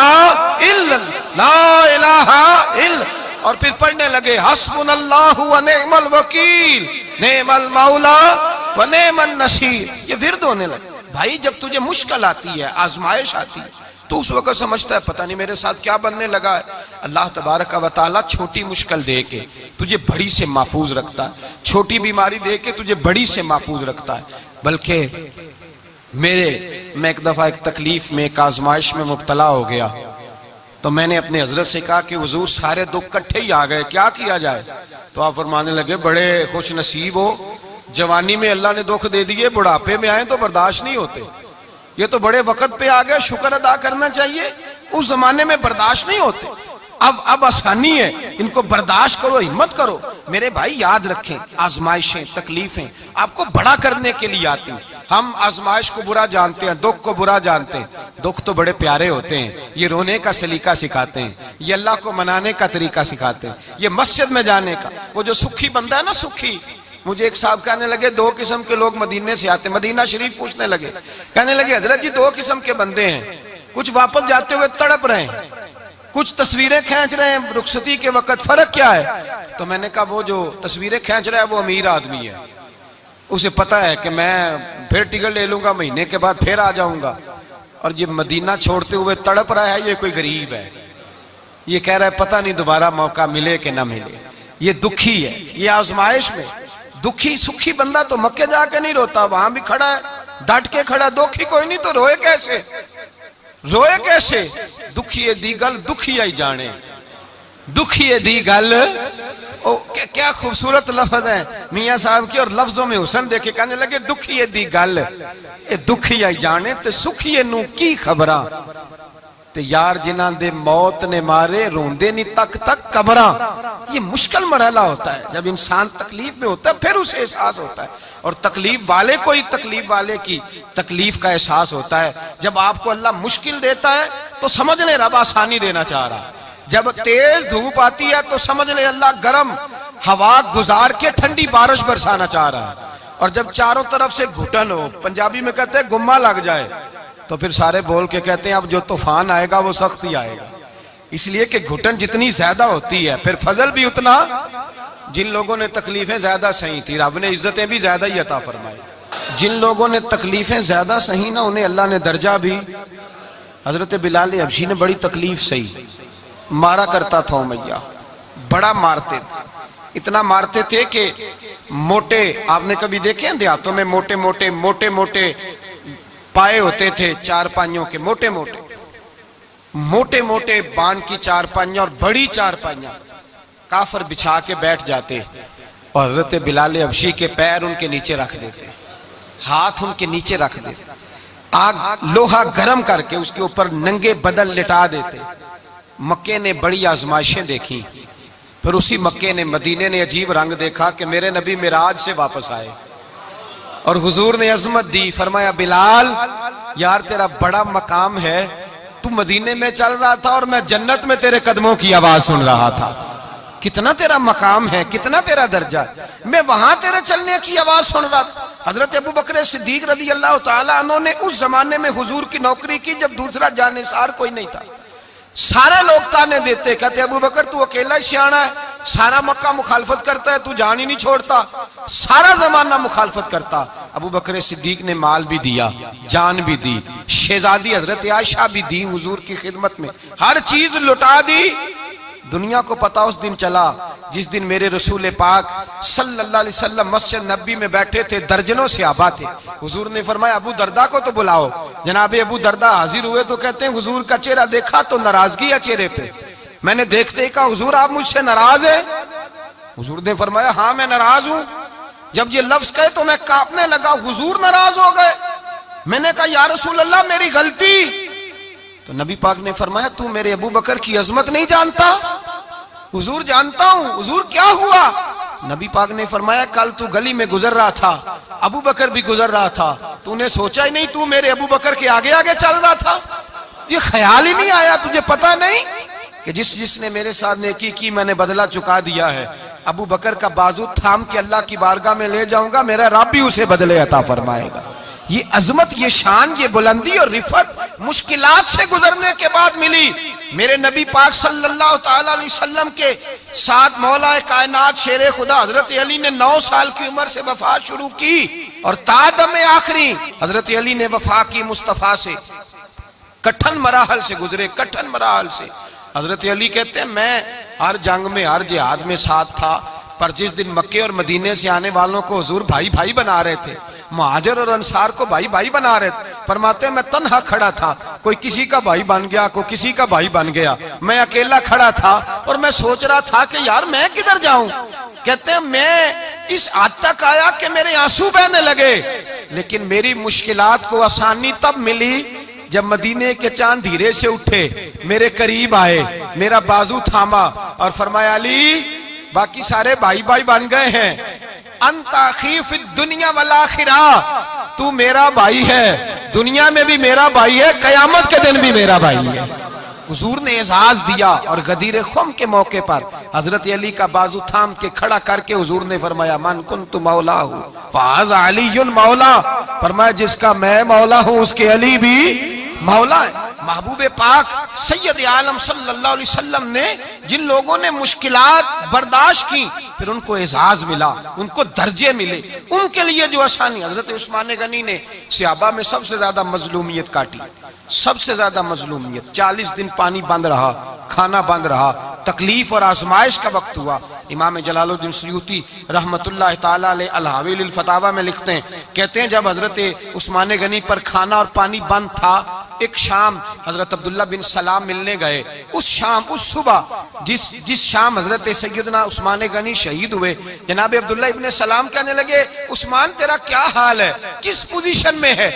الا لا الہ الا. اور پھر پڑھنے لگے حسبنا اللہ و نعم الوکیل نعم المولا و نعم النصیر. یہ ورد ہونے لگے. بھائی جب تجھے مشکل آتی ہے، آزمائش آتی ہے، تو اس وقت سمجھتا ہے پتہ نہیں میرے ساتھ کیا بننے لگا ہے. اللہ تبارک و تعالیٰ چھوٹی مشکل دے کے تجھے بڑی سے محفوظ رکھتا ہے، چھوٹی بیماری دے کے تجھے بڑی سے محفوظ رکھتا ہے. بلکہ میں ایک دفعہ ایک تکلیف میں ایک آزمائش میں مبتلا ہو گیا، تو میں نے اپنے حضرت سے کہا کہ حضور سارے دکھ کٹھے ہی آ گئے، کیا کیا جائے؟ تو آپ فرمانے لگے بڑے خوش نصیب ہو، جوانی میں اللہ نے دکھ دے دیے، بڑھاپے میں آئے تو برداشت نہیں ہوتے، یہ تو بڑے وقت پہ آ گئے، شکر ادا کرنا چاہیے، اس زمانے میں برداشت نہیں ہوتے، اب آسانی ہے، ان کو برداشت کرو، ہمت کرو۔ میرے بھائی یاد رکھیں، آزمائشیں تکلیفیں آپ کو بڑا کرنے کے لیے آتی ہیں۔ ہم آزمائش کو برا جانتے ہیں، دکھ کو برا جانتے ہیں، دکھ تو بڑے پیارے ہوتے ہیں، یہ رونے کا سلیقہ سکھاتے ہیں، یہ اللہ کو منانے کا طریقہ سکھاتے ہیں، یہ مسجد میں جانے کا۔ وہ جو سکھی بندہ ہے نا، سکھی، مجھے ایک صاحب کہنے لگے دو قسم کے لوگ مدینے سے آتے ہیں، مدینہ شریف پوچھنے لگے، کہنے لگے حضرت جی دو قسم کے بندے ہیں، کچھ واپس جاتے ہوئے تڑپ رہے ہیں، کچھ تصویریں کھینچ رہے ہیں رخصتی کے وقت، فرق کیا ہے؟ تو میں نے کہا وہ جو تصویریں کھینچ رہا ہے وہ امیر آدمی ہے، اسے پتا ہے کہ میں پھر ٹکٹ لے لوں گا، مہینے کے بعد پھر آ جاؤں گا، اور یہ مدینہ چھوڑتے ہوئے تڑپ رہا ہے، یہ کوئی غریب ہے، یہ کہہ رہا ہے پتہ نہیں دوبارہ موقع ملے کہ نہ ملے، یہ دکھی ہے، یہ آزمائش میں دکھی۔ سکھی بندہ تو مکے جا کے نہیں روتا، وہاں بھی کھڑا ہے، ڈٹ کے کھڑا، دکھی کوئی نہیں تو روئے کیسے؟ روئے کیسے؟ دکھیے دی گل دکھی آئی جانے، دکھیے دی گل، کیا خوبصورت لفظ ہے میاں صاحب کی، اور لفظوں میں حسن دیکھے، کہنے لگے دکھیے دی گل اے دکھی آئی جانے تے سکھیے نو کی خبراں، تے یار جنہاں دے موت نے مارے روندے نہیں تک تک قبراں۔ یہ مشکل مرحلہ ہوتا ہے، جب انسان تکلیف میں ہوتا ہے پھر اسے احساس ہوتا ہے، اور تکلیف والے کو ہی تکلیف والے کی تکلیف کا احساس ہوتا ہے۔ جب آپ کو اللہ مشکل دیتا ہے تو سمجھ لیں رب آسانی دینا چاہ رہا ہے، جب تیز دھوپ آتی ہے تو سمجھ لیں اللہ گرم ہوا گزار کے ٹھنڈی بارش برسانا چاہ رہا ہے، اور جب چاروں طرف سے گھٹن ہو، پنجابی میں کہتے ہیں گمہ لگ جائے، تو پھر سارے بول کے کہتے ہیں اب جو طوفان آئے گا وہ سخت ہی آئے گا، اس لیے کہ گھٹن جتنی زیادہ ہوتی ہے پھر فضل بھی اتنا۔ جن لوگوں نے تکلیفیں زیادہ سہی تھی رب نے عزتیں بھی زیادہ ہی عطا فرمائی، جن لوگوں نے تکلیفیں زیادہ سہی نا انہیں اللہ نے درجہ بھی۔ حضرت بلال حبشی نے بڑی تکلیف سہی، مارا کرتا تھا امیہ، بڑا مارتے تھے، اتنا مارتے تھے کہ موٹے، آپ نے کبھی دیکھے ہیں دیہاتوں میں موٹے موٹے پائے ہوتے تھے، چار پائیوں کے موٹے موٹے بان کی چار پائیاں اور بڑی چار پائیاں کافر بچھا کے بیٹھ جاتے، اور حضرت بلال حبشی کے پیر ان کے نیچے رکھ دیتے، ہاتھ ان کے نیچے رکھ دیتے، آگ لوہا گرم کر کے اس کے اوپر ننگے بدن لٹا دیتے۔ مکے نے بڑی آزمائشیں دیکھی، پھر اسی مکے نے مدینے نے عجیب رنگ دیکھا کہ میرے نبی معراج سے واپس آئے، اور حضور نے عظمت دی، فرمایا بلال یار تیرا بڑا مقام ہے، تو مدینے میں چل رہا تھا اور میں جنت میں تیرے قدموں کی آواز سن رہا تھا، کتنا تیرا مقام ہے، کتنا تیرا درجہ ہے، میں وہاں تیرے چلنے کی آواز سن رہا تھا۔ حضرت ابو بکر صدیق رضی اللہ تعالیٰ عنہ نے اس زمانے میں حضور کی نوکری کی جب دوسرا جانثار کوئی نہیں تھا، سارے لوگ تانے دیتے، کہتے ابو بکر تو اکیلا ہی سیانا ہے، سارا مکہ مخالفت کرتا ہے، تو جان ہی نہیں چھوڑتا، سارا زمانہ مخالفت کرتا۔ ابو بکر صدیق نے مال بھی دیا، جان بھی دی، شہزادی حضرت عائشہ بھی دی حضور کی خدمت میں، ہر چیز لٹا دی۔ دنیا کو پتا اس دن چلا جس دن میرے رسول پاک صلی اللہ علیہ وسلم مسجد نبی میں بیٹھے تھے، درجنوں صحابہ تھے، حضور نے فرمایا ابو دردہ کو تو بلاؤ۔ جناب ابو دردہ حاضر ہوئے تو کہتے ہیں حضور کا چہرہ دیکھا تو ناراضگی ہے چہرے پہ، میں نے دیکھتے ہی کہا حضور آپ مجھ سے ناراض ہیں؟ حضور نے فرمایا ہاں میں ناراض ہوں۔ جب یہ لفظ کہے تو میں کانپنے لگا، حضور ناراض ہو گئے؟ میں نے کہا یا رسول اللہ میری غلطی۔ تو نبی پاک نے فرمایا تو میرے ابو بکر کی عظمت نہیں جانتا؟ حضور جانتا ہوں۔ حضور کیا ہوا؟ نبی پاک نے فرمایا کل تو گلی میں گزر رہا تھا، ابو بکر بھی گزر رہا تھا، تو نے سوچا ہی نہیں تو میرے ابو بکر کے آگے آگے چل رہا تھا؟ یہ خیال ہی نہیں آیا تجھے پتا نہیں کہ جس نے میرے ساتھ نیکی کی میں نے بدلہ چکا دیا ہے، ابو بکر کا بازو تھام کے اللہ کی بارگاہ میں لے جاؤں گا، میرا رب بھی اسے بدلے عطا فرمائے گا۔ یہ عظمت، یہ شان، یہ بلندی اور رفعت مشکلات سے گزرنے کے بعد ملی۔ میرے نبی پاک صلی اللہ تعالی علیہ وسلم کے ساتھ مولا کائنات شیر خدا حضرت علی نے 9 سال کی عمر سے وفات شروع کی، اور تا دم آخری حضرت علی نے وفا کی مصطفیٰ سے، کٹھن مراحل سے گزرے، کٹھن مراحل سے۔ حضرت علی کہتے ہیں میں ہر جنگ میں، ہر جہاد میں ساتھ تھا، پر جس دن مکے اور مدینے سے آنے والوں کو حضور بھائی بھائی بنا رہے تھے، مہاجر اور انصار کو بھائی بھائی بنا رہے تھے، فرماتے ہیں میں تنہا کھڑا تھا، کوئی کسی کا بھائی بن گیا، کوئی کسی کا بھائی بن گیا، میں اکیلا کھڑا تھا اور میں سوچ رہا تھا کہ یار میں کدھر جاؤں. کہتے ہیں میں اس حد تک آیا کہ میرے آنسو بہنے لگے، لیکن میری مشکلات کو آسانی تب ملی جب مدینے کے چاند دھیرے سے اٹھے، میرے قریب آئے، میرا بازو تھاما اور فرمایا علی باقی سارے بھائی بھائی بن گئے ہیں، انت اخی فی الدنیا والآخرہ، تو میرا بھائی ہے، دنیا میں بھی میرا بھائی ہے، قیامت کے دن بھی میرا بھائی ہے. حضور نے اعزاز دیا اور غدیر خم کے موقع پر حضرت علی کا بازو تھام کے کھڑا کر کے حضور نے فرمایا من کنت مولا ہوں فہذا علی مولا، فرمایا جس کا میں مولا ہوں اس کے علی بھی مولا ہے. محبوب پاک سید عالم صلی اللہ علیہ وسلم نے جن لوگوں نے مشکلات برداشت کی پھر ان کو اعزاز ملا، ان کو درجے ملے، ان کے لیے جو آسانی. حضرت عثمان غنی نے صحابہ میں سب سے زیادہ مظلومیت کاٹی، سب سے زیادہ مظلومیت. 40 دن پانی بند رہا، کھانا بند رہا، تکلیف اور آزمائش کا وقت ہوا. امام جلال الدین سیوطی رحمت اللہ تعالی علیہ الحاویل الفتاوی میں لکھتے ہیں، کہتے ہیں جب حضرت عثمان غنی پر کھانا اور پانی بند تھا، ایک شام حضرت عبداللہ بن سلام ملنے گئے. اس شام، اس صبح جس شام حضرت سیدنا عثمان غنی شہید ہوئے، جناب عبداللہ ابن سلام کہنے لگے عثمان تیرا کیا حال ہے، کس پوزیشن میں ہے؟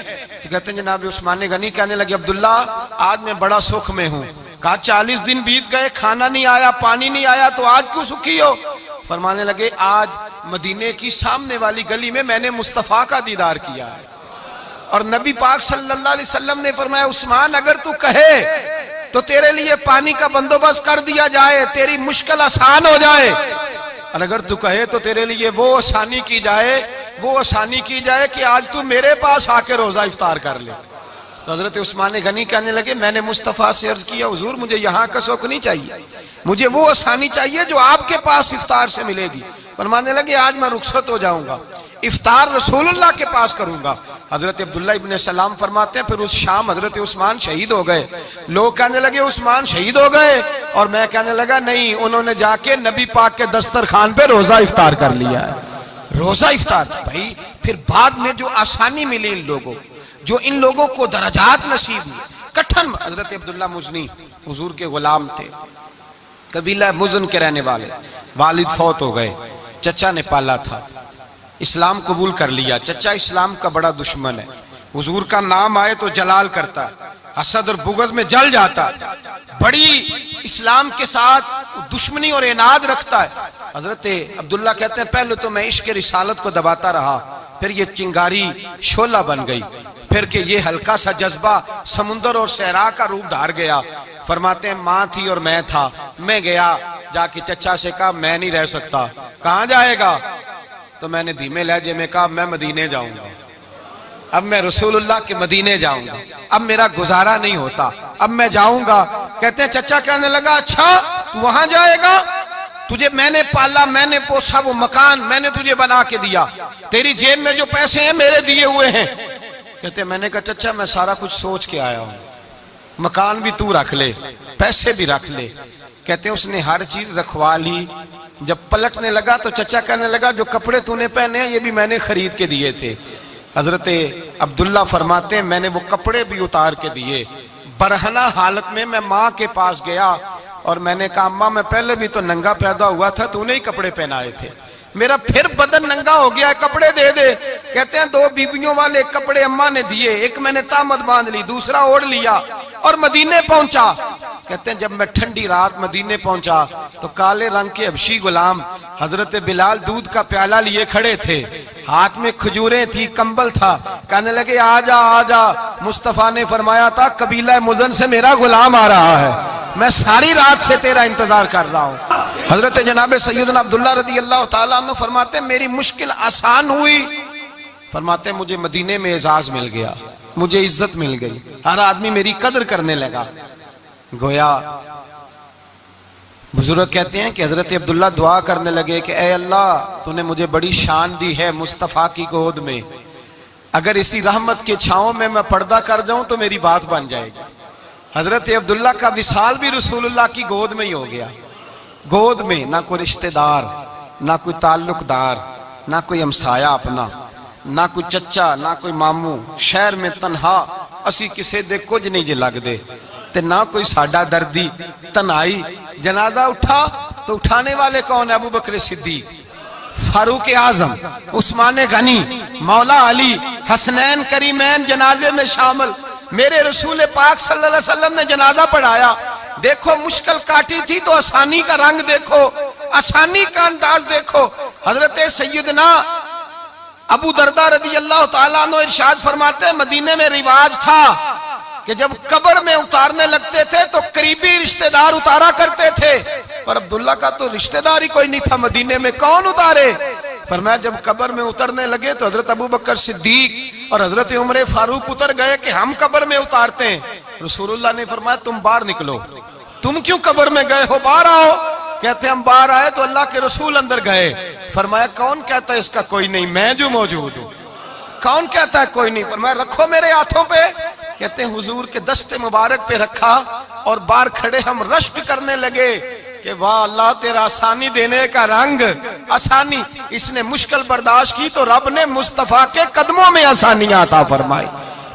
تو کہتے ہیں جناب عثمان غنی کہنے لگے عبداللہ آج میں بڑا سکھ میں ہوں. کہا 40 دن بیت گئے، کھانا نہیں آیا، پانی نہیں آیا، تو آج کیوں سکھی ہو؟ فرمانے لگے آج مدینے کی سامنے والی گلی میں نے مصطفیٰ کا دیدار کیا ہے، اور نبی پاک صلی اللہ علیہ وسلم نے فرمایا عثمان اگر تو کہے تو تیرے لیے پانی کا بندوبست کر دیا جائے، تیری مشکل آسان ہو جائے، اور اگر تو کہے تو تیرے لیے وہ آسانی کی جائے کہ آج تو میرے پاس آ کے روزہ افطار کر لے. تو حضرت عثمان غنی کہنے لگے میں نے مصطفیٰ سے عرض کیا حضور مجھے یہاں کا سوق نہیں چاہیے، مجھے وہ آسانی چاہیے جو آپ کے پاس افطار سے ملے گی. فرمانے لگے آج میں رخصت ہو جاؤں گا، افطار رسول اللہ کے پاس کروں گا. حضرت عبداللہ ابن سلام فرماتے ہیں پھر اس شام حضرت عثمان شہید ہو گئے. لوگ کہنے لگے عثمان شہید ہو گئے، اور میں کہنے لگا نہیں، انہوں نے جا کے نبی پاک کے دسترخوان پہ روزہ افطار کر لیا ہے. روزہ افطار بھائی پھر بعد میں جو آسانی ملی ان لوگوں، جو ان لوگوں کو درجات نصیب ہوئے. کٹھن حضرت عبداللہ مزنی حضور کے غلام تھے، قبیلہ مزن کے رہنے والے، والد فوت ہو گئے، چچا نے پالا تھا، اسلام قبول کر لیا. چچا اسلام کا بڑا دشمن ہے، حضور کا نام آئے تو جلال کرتا ہے، حسد اور بغض میں جل جاتا ہے، بڑی اسلام کے ساتھ دشمنی اور عناد رکھتا ہے. حضرت عبداللہ کہتے ہیں پہلے تو میں عشق رسالت کو دباتا رہا، پھر یہ چنگاری شعلہ بن گئی، پھر کہ یہ ہلکا سا جذبہ سمندر اور صحرا کا روپ دھار گیا. فرماتے ہیں ماں تھی اور میں تھا، میں گیا جا کے چچا سے کہا میں نہیں رہ سکتا. کہاں جائے گا؟ تو میں نے دھیمے لہجے میں کہا میں مدینے جاؤں گا، اب میں رسول اللہ کے مدینے جاؤں گا، اب میرا گزارا نہیں ہوتا، اب میں جاؤں گا. کہتے ہیں چچا کہنے لگا اچھا تو وہاں جائے گا، تجھے میں نے پالا، میں نے پوسا، وہ مکان میں نے تجھے بنا کے دیا، تیری جیب میں جو پیسے ہیں میرے دیے ہوئے ہیں. کہتے ہیں میں نے کہا چچا میں سارا کچھ سوچ کے آیا ہوں، مکان بھی تو رکھ لے، پیسے بھی رکھ لے. کہتے ہیں اس نے ہر چیز رکھوا لی. جب پلٹنے لگا تو چچا کہنے لگا جو کپڑے تو نے پہنے ہیں یہ بھی میں نے خرید کے دیے تھے. حضرت عبداللہ فرماتے ہیں میں نے وہ کپڑے بھی اتار کے دیے. برہنہ حالت میں ماں کے پاس گیا اور میں نے کہا اماں میں پہلے بھی تو ننگا پیدا ہوا تھا، تو نے ہی کپڑے پہنائے تھے، میرا پھر بدن ننگا ہو گیا ہے، کپڑے دے دے. کہتے ہیں 2 بیبیوں والے کپڑے اماں نے دیے، ایک میں نے تامت باندھ لی، دوسرا اوڑھ لیا اور مدینے پہنچا. کہتے ہیں جب میں ٹھنڈی رات مدینے پہنچا تو کالے رنگ کے حبشی غلام حضرت بلال دودھ کا پیالہ لیے کھڑے تھے، ہاتھ میں کھجوریں تھی، کمبل تھا. کہنے لگے آجا آجا، مصطفیٰ نے فرمایا تھا قبیلہ مزن سے میرا غلام آ رہا ہے، میں ساری رات سے تیرا انتظار کر رہا ہوں. حضرت جناب سیدنا عبداللہ رضی اللہ تعالیٰ عنہ فرماتے ہیں میری مشکل آسان ہوئی. فرماتے ہیں مجھے مدینے میں اعزاز مل گیا، مجھے عزت مل گئی، ہر آدمی میری قدر کرنے لگا. گویا بزرگ کہتے ہیں کہ حضرت عبداللہ دعا کرنے لگے کہ اے اللہ تو نے مجھے بڑی شان دی ہے مصطفیٰ کی گود میں، اگر اسی رحمت کے چھاؤں میں پردہ کر جاؤں تو میری بات بن جائے گی. حضرت عبداللہ کا وصال بھی رسول اللہ کی گود میں ہی ہو گیا. گود میں نہ کوئی رشتہ دار، نہ کوئی تعلق دار، نہ کوئی ہمسایا اپنا، نہ کوئی چچا، نہ کوئی ماموں، شہر میں تنہا اسی کسے دے کچھ نہیں جے لگ دے تے نہ کوئی ساڈا دردی، تنہائی۔ جنازہ اٹھا تو اٹھانے والے کون ہیں؟ ابو بکر صدیق، فاروق اعظم، عثمان غنی، مولا علی، حسنین کریمین جنازے میں شامل۔ میرے رسول پاک صلی اللہ علیہ وسلم نے جنازہ پڑھایا، دیکھو مشکل کاٹی تھی تو آسانی کا رنگ دیکھو، آسانی کا انداز دیکھو۔ حضرت سیدنا ابو دردہ رضی اللہ تعالیٰ عنہ ارشاد فرماتے ہیں مدینے میں رواج تھا کہ جب قبر میں اتارنے لگتے تھے تو قریبی رشتہ دار اتارا کرتے تھے، پر عبداللہ کا تو رشتہ دار ہی کوئی نہیں تھا مدینے میں، کون اتارے؟ فرمایا جب قبر میں اترنے لگے تو حضرت ابو بکر صدیق اور حضرت عمر فاروق اتر گئے کہ ہم قبر میں اتارتے ہیں۔ رسول اللہ نے فرمایا تم باہر نکلو، تم کیوں قبر میں گئے ہو، باہر آؤ۔ کہتے ہم باہر آئے تو اللہ کے رسول اندر گئے۔ فرمایا کون کہتا ہے اس کا کوئی نہیں، میں جو موجود ہوں۔ کون کہتا ہے کوئی نہیں؟ فرمایا رکھو میرے ہاتھوں پہ۔ کہتے ہیں حضور کے دست مبارک پہ رکھا اور باہر کھڑے ہم رشک کرنے لگے کہ واہ اللہ تیرا آسانی دینے کا رنگ، آسانی۔ اس نے مشکل برداشت کی تو رب نے مصطفیٰ کے قدموں میں آسانیاں عطا فرمائی۔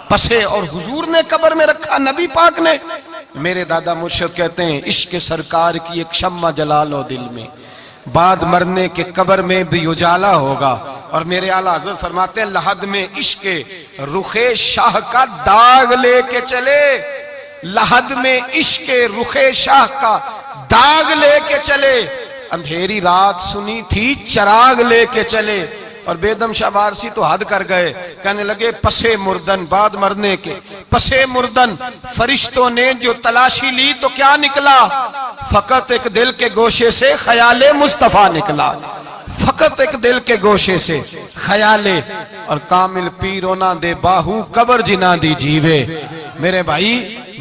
پسے اور حضور نے قبر میں رکھا، نبی پاک نے۔ میرے دادا مرشد کہتے ہیں عشق سرکار کی ایک شمع جلا لو دل میں، بعد مرنے کے قبر میں بھی اجالا ہوگا۔ اور میرے اعلیٰ حضرت فرماتے ہیں لحد میں عشق رخ شاہ کا داغ لے کے چلے، لحد میں عشق رخ شاہ کا داغ لے کے چلے، اندھیری رات سنی تھی چراغ لے کے چلے۔ اور بیدم شاہ وارسی تو حد کر گئے، کہنے لگے پسے مردن، بعد مرنے کے پسے مردن فرشتوں نے جو تلاشی لی تو کیا نکلا؟ فقط ایک دل کے گوشے سے خیال مصطفیٰ نکلا، فقط ایک دل کے گوشے سے خیال۔ اور کامل پیرو نہ دے باہو قبر جنا دی جیوے۔ میرے بھائی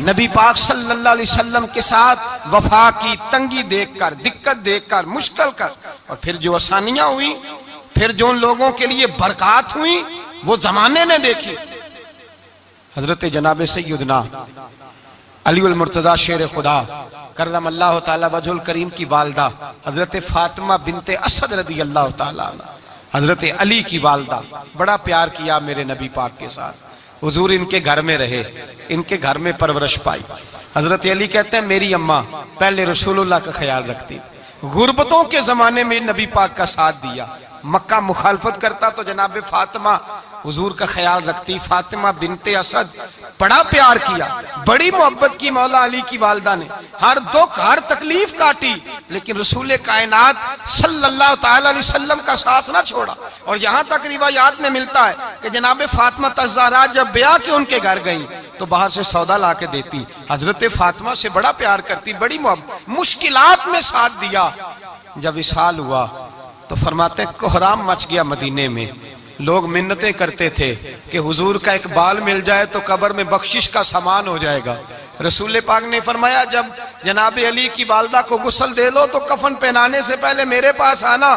نبی پاک صلی اللہ علیہ وسلم کے ساتھ وفا کی تنگی دیکھ کر، دقت دیکھ کر، مشکل کر، اور پھر جو آسانیاں ہوئی، پھر جو ان لوگوں کے لیے برکات ہوئی وہ زمانے نے دیکھی۔ حضرت جناب سیدنا علی المرتضی شیر خدا کرم اللہ تعالی وجہ الکریم کی والدہ حضرت فاطمہ بنت اسد رضی اللہ تعالی عنہ، حضرت علی کی والدہ، بڑا پیار کیا میرے نبی پاک کے ساتھ۔ حضور ان کے گھر میں رہے، ان کے گھر میں پرورش پائی۔ حضرت علی کہتے ہیں میری اماں پہلے رسول اللہ کا خیال رکھتی، غربتوں کے زمانے میں نبی پاک کا ساتھ دیا، مکہ مخالفت کرتا تو جناب فاطمہ حضور کا خیال رکھتی۔ فاطمہ بنت اسد بڑا پیار کیا، بڑی محبت کی مولا علی کی والدہ نے، ہر دکھ ہر تکلیف کاٹی، لیکن رسول کائنات صلی اللہ تعالی علیہ وسلم کا ساتھ نہ چھوڑا۔ اور یہاں تک روایات میں ملتا ہے کہ جناب فاطمہ الزہرا جب بیاہ کے ان کے گھر گئیں تو باہر سے سودا لا کے دیتی، حضرت فاطمہ سے بڑا پیار کرتی، بڑی محبت، مشکلات میں ساتھ دیا۔ جب وصال ہوا تو فرماتے کوہرام مچ گیا مدینے میں، لوگ منتیں کرتے تھے کہ حضور کا ایک بال مل جائے تو قبر میں بخشش کا سامان ہو جائے گا۔ رسول پاک نے فرمایا جب جناب علی کی والدہ کو غسل دے لو تو کفن پہنانے سے پہلے میرے پاس آنا۔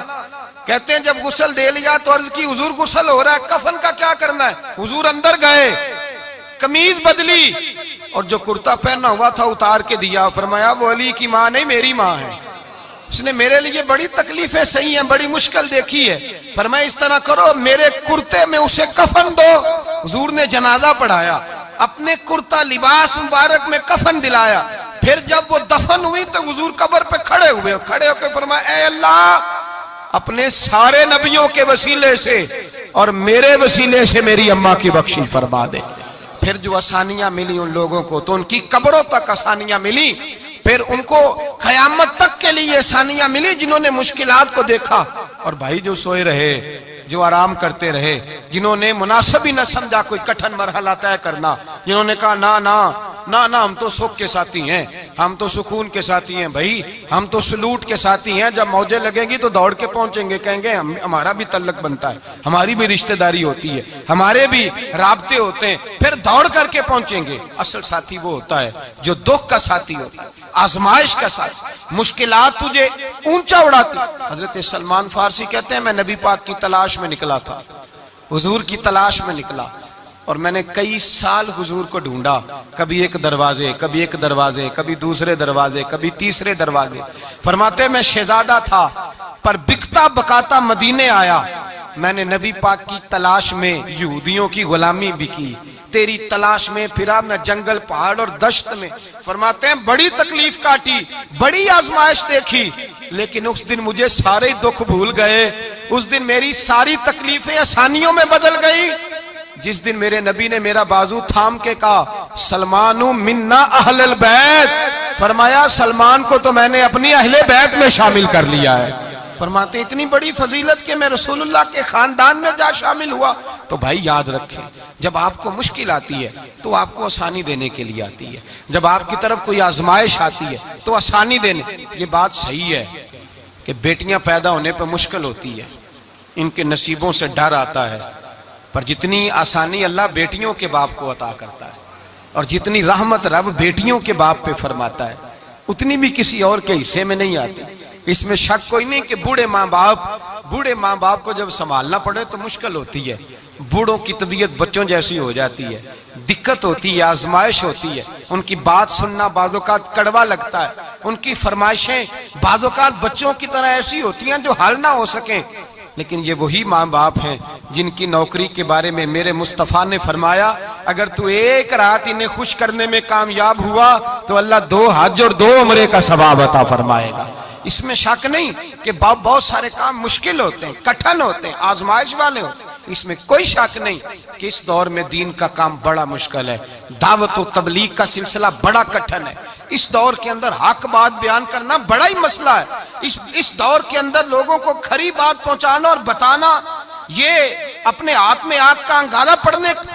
کہتے ہیں جب غسل دے لیا تو عرض کی حضور غسل ہو رہا ہے، کفن کا کیا کرنا ہے؟ حضور اندر گئے، قمیض بدلی اور جو کرتا پہنا ہوا تھا اتار کے دیا۔ فرمایا وہ علی کی ماں نہیں میری ماں ہے، اس نے میرے لیے بڑی تکلیفیں سہی ہیں، بڑی مشکل دیکھی ہے۔ فرمایا اس طرح کرو میرے کرتے میں اسے کفن دو۔ حضور نے جنازہ پڑھایا، اپنے کرتا لباس مبارک میں کفن دلایا۔ پھر جب وہ دفن ہوئی تو حضور قبر پہ کھڑے ہوئے، کھڑے ہو کے فرمایا اے اللہ اپنے سارے نبیوں کے وسیلے سے اور میرے وسیلے سے میری اماں کی بخشش فرما دے۔ پھر جو آسانیاں ملی ان لوگوں کو تو ان کی قبروں تک آسانیاں ملی، پھر ان کو قیامت تک کے لیے آسانیاں ملی جنہوں نے مشکلات کو دیکھا۔ اور بھائی جو سوئے رہے، جو آرام کرتے رہے، جنہوں نے مناسب ہی نہ سمجھا کوئی کٹھن مرحلہ طے کرنا، جنہوں نے کہا نا نا نا نا ہم تو سکھ کے ساتھی ہیں، ہم تو سکون کے ساتھی ہیں، بھائی ہم تو سلوٹ کے ساتھی ہیں، جب موجیں لگیں گی تو دوڑ کے پہنچیں گے، کہیں گے ہمارا بھی تعلق بنتا ہے، ہماری بھی رشتہ داری ہوتی ہے، ہمارے بھی رابطے ہوتے ہیں، پھر دوڑ کر کے پہنچیں گے۔ اصل ساتھی وہ ہوتا ہے جو دکھ کا ساتھی ہوتا ہے، آزمائش کا ساتھ، مشکلات تجھے اونچا اڑاتی۔ حضرت سلمان فارسی کہتے ہیں میں نبی پاک کی تلاش میں نکلا تھا، حضور کی تلاش میں نکلا، اور میں نے کئی سال حضور کو ڈھونڈا، کبھی ایک دروازے، کبھی ایک دروازے، کبھی دوسرے دروازے، کبھی تیسرے دروازے۔ فرماتے میں شہزادہ تھا، پر بکتا بکاتا مدینے آیا، میں نے نبی پاک کی تلاش میں یہودیوں کی غلامی بھی کی، تیری تلاش میں پھرا میں جنگل پہاڑ اور دشت میں۔ فرماتے ہیں بڑی تکلیف کاٹی، بڑی آزمائش دیکھی، لیکن اس دن مجھے سارے دکھ بھول گئے، اس دن میری ساری تکلیفیں آسانیوں میں بدل گئی، جس دن میرے نبی نے میرا بازو تھام کے کہا سلمان منا اہل البیت، فرمایا سلمان کو تو میں نے اپنی اہل بیت میں شامل کر لیا ہے۔ فرماتے ہیں اتنی بڑی فضیلت کہ میں رسول اللہ کے خاندان میں جا شامل ہوا۔ تو بھائی یاد رکھیں، جب آپ کو مشکل آتی ہے تو آپ کو آسانی دینے کے لیے آتی ہے، جب آپ کی طرف کوئی آزمائش آتی ہے تو آسانی دینے۔ یہ بات صحیح ہے کہ بیٹیاں پیدا ہونے پہ مشکل ہوتی ہے، ان کے نصیبوں سے ڈر آتا ہے، پر جتنی آسانی اللہ بیٹیوں کے باپ کو عطا کرتا ہے اور جتنی رحمت رب بیٹیوں کے باپ پہ فرماتا ہے اتنی بھی کسی اور کے حصے میں نہیں آتی۔ اس میں شک کوئی نہیں کہ بوڑھے ماں باپ کو جب سنبھالنا پڑے تو مشکل ہوتی ہے، بوڑھوں کی طبیعت بچوں جیسی ہو جاتی ہے، دقت ہوتی ہے، آزمائش ہوتی ہے، ان کی بات سننا بعض اوقات کڑوا لگتا ہے، ان کی فرمائشیں بعض اوقات بچوں کی طرح ایسی ہوتی ہیں جو حل نہ ہو سکیں، لیکن یہ وہی ماں باپ ہیں جن کی نوکری کے بارے میں میرے مصطفیٰ نے فرمایا اگر تو ایک رات انہیں خوش کرنے میں کامیاب ہوا تو اللہ 2 حج اور 2 عمرے کا ثواب عطا فرمائے گا۔ اس میں شک نہیں کہ بہت سارے کام مشکل ہوتے ہیں، کٹھن ہوتے ہیں، آزمائش والے ہوتے ہیں، اس میں کوئی شک نہیں کہ اس دور میں دین کا کام بڑا مشکل ہے، دعوت و تبلیغ کا سلسلہ بڑا کٹھن ہے، اس دور کے اندر حق بات بیان کرنا بڑا ہی مسئلہ ہے، اس دور کے اندر لوگوں کو کھری بات پہنچانا اور بتانا یہ اپنے ہاتھ میں آگ کا انگارہ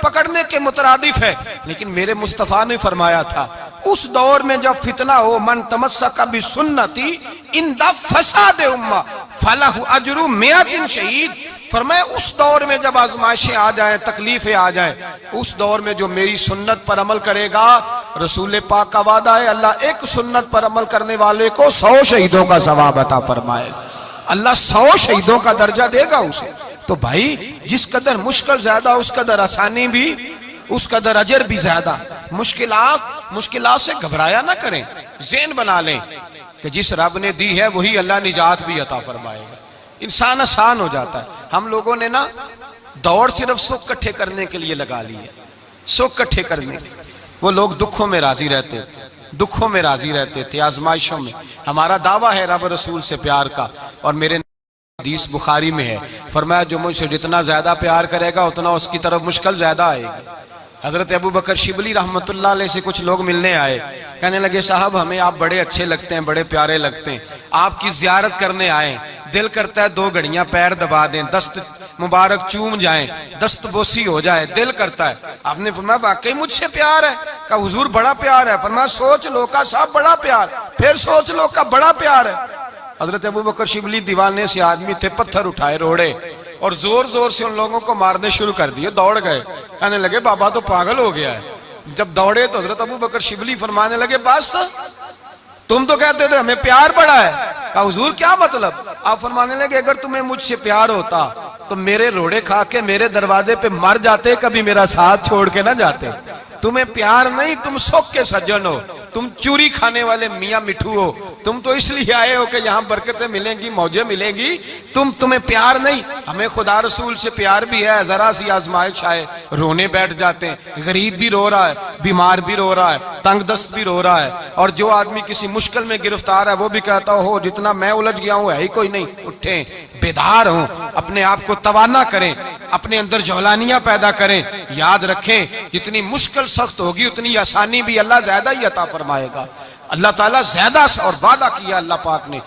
پکڑنے کے مترادف ہے، لیکن میرے مصطفیٰ نے فرمایا تھا اس دور میں جب فتنہ ہو من تمسک بسنتی اند فساد امہ فلہ اجر 100 شہید، فرمایا اس دور میں جب آزمائشیں آ جائیں، تکلیفیں آ جائیں، اس دور میں جو میری سنت پر عمل کرے گا، رسول پاک کا وعدہ ہے اللہ ایک سنت پر عمل کرنے والے کو 100 شہیدوں کا ثواب عطا فرمائے، اللہ 100 شہیدوں کا درجہ دے گا اسے۔ تو بھائی جس قدر مشکل زیادہ اس قدر آسانی بھی، اس قدر اجر بھی زیادہ۔ مشکلات سے گھبرایا نہ کریں، ذہن بنا لیں کہ جس رب نے دی ہے وہی اللہ نجات بھی عطا فرمائے گا، انسان آسان ہو جاتا ہے۔ ہم لوگوں نے نا دوڑ صرف سکھ کٹھے کرنے کے لیے لگا لی ہے، سکھ کٹھے کرنے، وہ لوگ دکھوں میں راضی رہتے تھے، آزمائشوں میں۔ ہمارا دعویٰ ہے رب رسول سے پیار کا، اور میرے حدیث بخاری میں ہے فرمایا جو مجھ سے جتنا زیادہ پیار کرے گا اتنا اس کی طرف مشکل زیادہ آئے گی۔ حضرت ابو بکر شبلی رحمت اللہ علیہ سے کچھ لوگ ملنے آئے، کہنے لگے صاحب ہمیں آپ بڑے اچھے لگتے ہیں، بڑے پیارے لگتے ہیں، آپ کی زیارت کرنے آئے، دل کرتا ہے 2 گھڑیاں پیر دبا دیں، دست مبارک چوم جائیں، دست بوسی ہو جائے، دل کرتا ہے۔ آپ نے فرمایا واقعی مجھ سے پیار ہے؟ کہا حضور بڑا پیار ہے۔ فرمایا سوچ لو کا صاحب بڑا پیار، پھر سوچ لو کا بڑا پیار ہے۔ حضرت ابو بکر شبلی دیوانے سے آدمی تھے، پتھر اٹھائے روڑے اور زور زور سے ان لوگوں کو مارنے شروع کر دیے، دوڑ گئے، کہنے لگے بابا تو پاگل ہو گیا ہے۔ جب دوڑے تو حضرت ابو بکر شبلی فرمانے لگے بس تم تو کہتے تھے ہمیں پیار بڑا ہے۔ کہا حضور کیا مطلب؟ آپ فرمانے لگے اگر تمہیں مجھ سے پیار ہوتا تو میرے روڑے کھا کے میرے دروازے پہ مر جاتے، کبھی میرا ساتھ چھوڑ کے نہ جاتے۔ تمہیں پیار نہیں، تم سکھ کے سجن ہو، تم چوری کھانے والے میاں مٹھو ہو، تم تو اس لیے آئے ہو کہ یہاں برکتیں ملیں گی، موجیں ملیں گی، تمہیں پیار نہیں۔ ہمیں خدا رسول سے پیار بھی ہے، ذرا سی آزمائش آئے رونے بیٹھ جاتے ہیں، غریب بھی رو رہا ہے، بیمار بھی رو رہا ہے، تنگ دست بھی رو رہا ہے، اور جو آدمی کسی مشکل میں گرفتار ہے وہ بھی کہتا ہو جتنا میں الجھ گیا ہوں ہے ہی کوئی نہیں۔ اٹھیں، بیدار ہوں، اپنے آپ کو توانا کریں، اپنے اندر جولانیاں پیدا کریں، یاد رکھیں جتنی مشکل سخت ہوگی اتنی آسانی بھی اللہ زیادہ ہی عطا فرمائے گا۔ اللہ تعالیٰ زیادہ اور وعدہ کیا اللہ پاک نے۔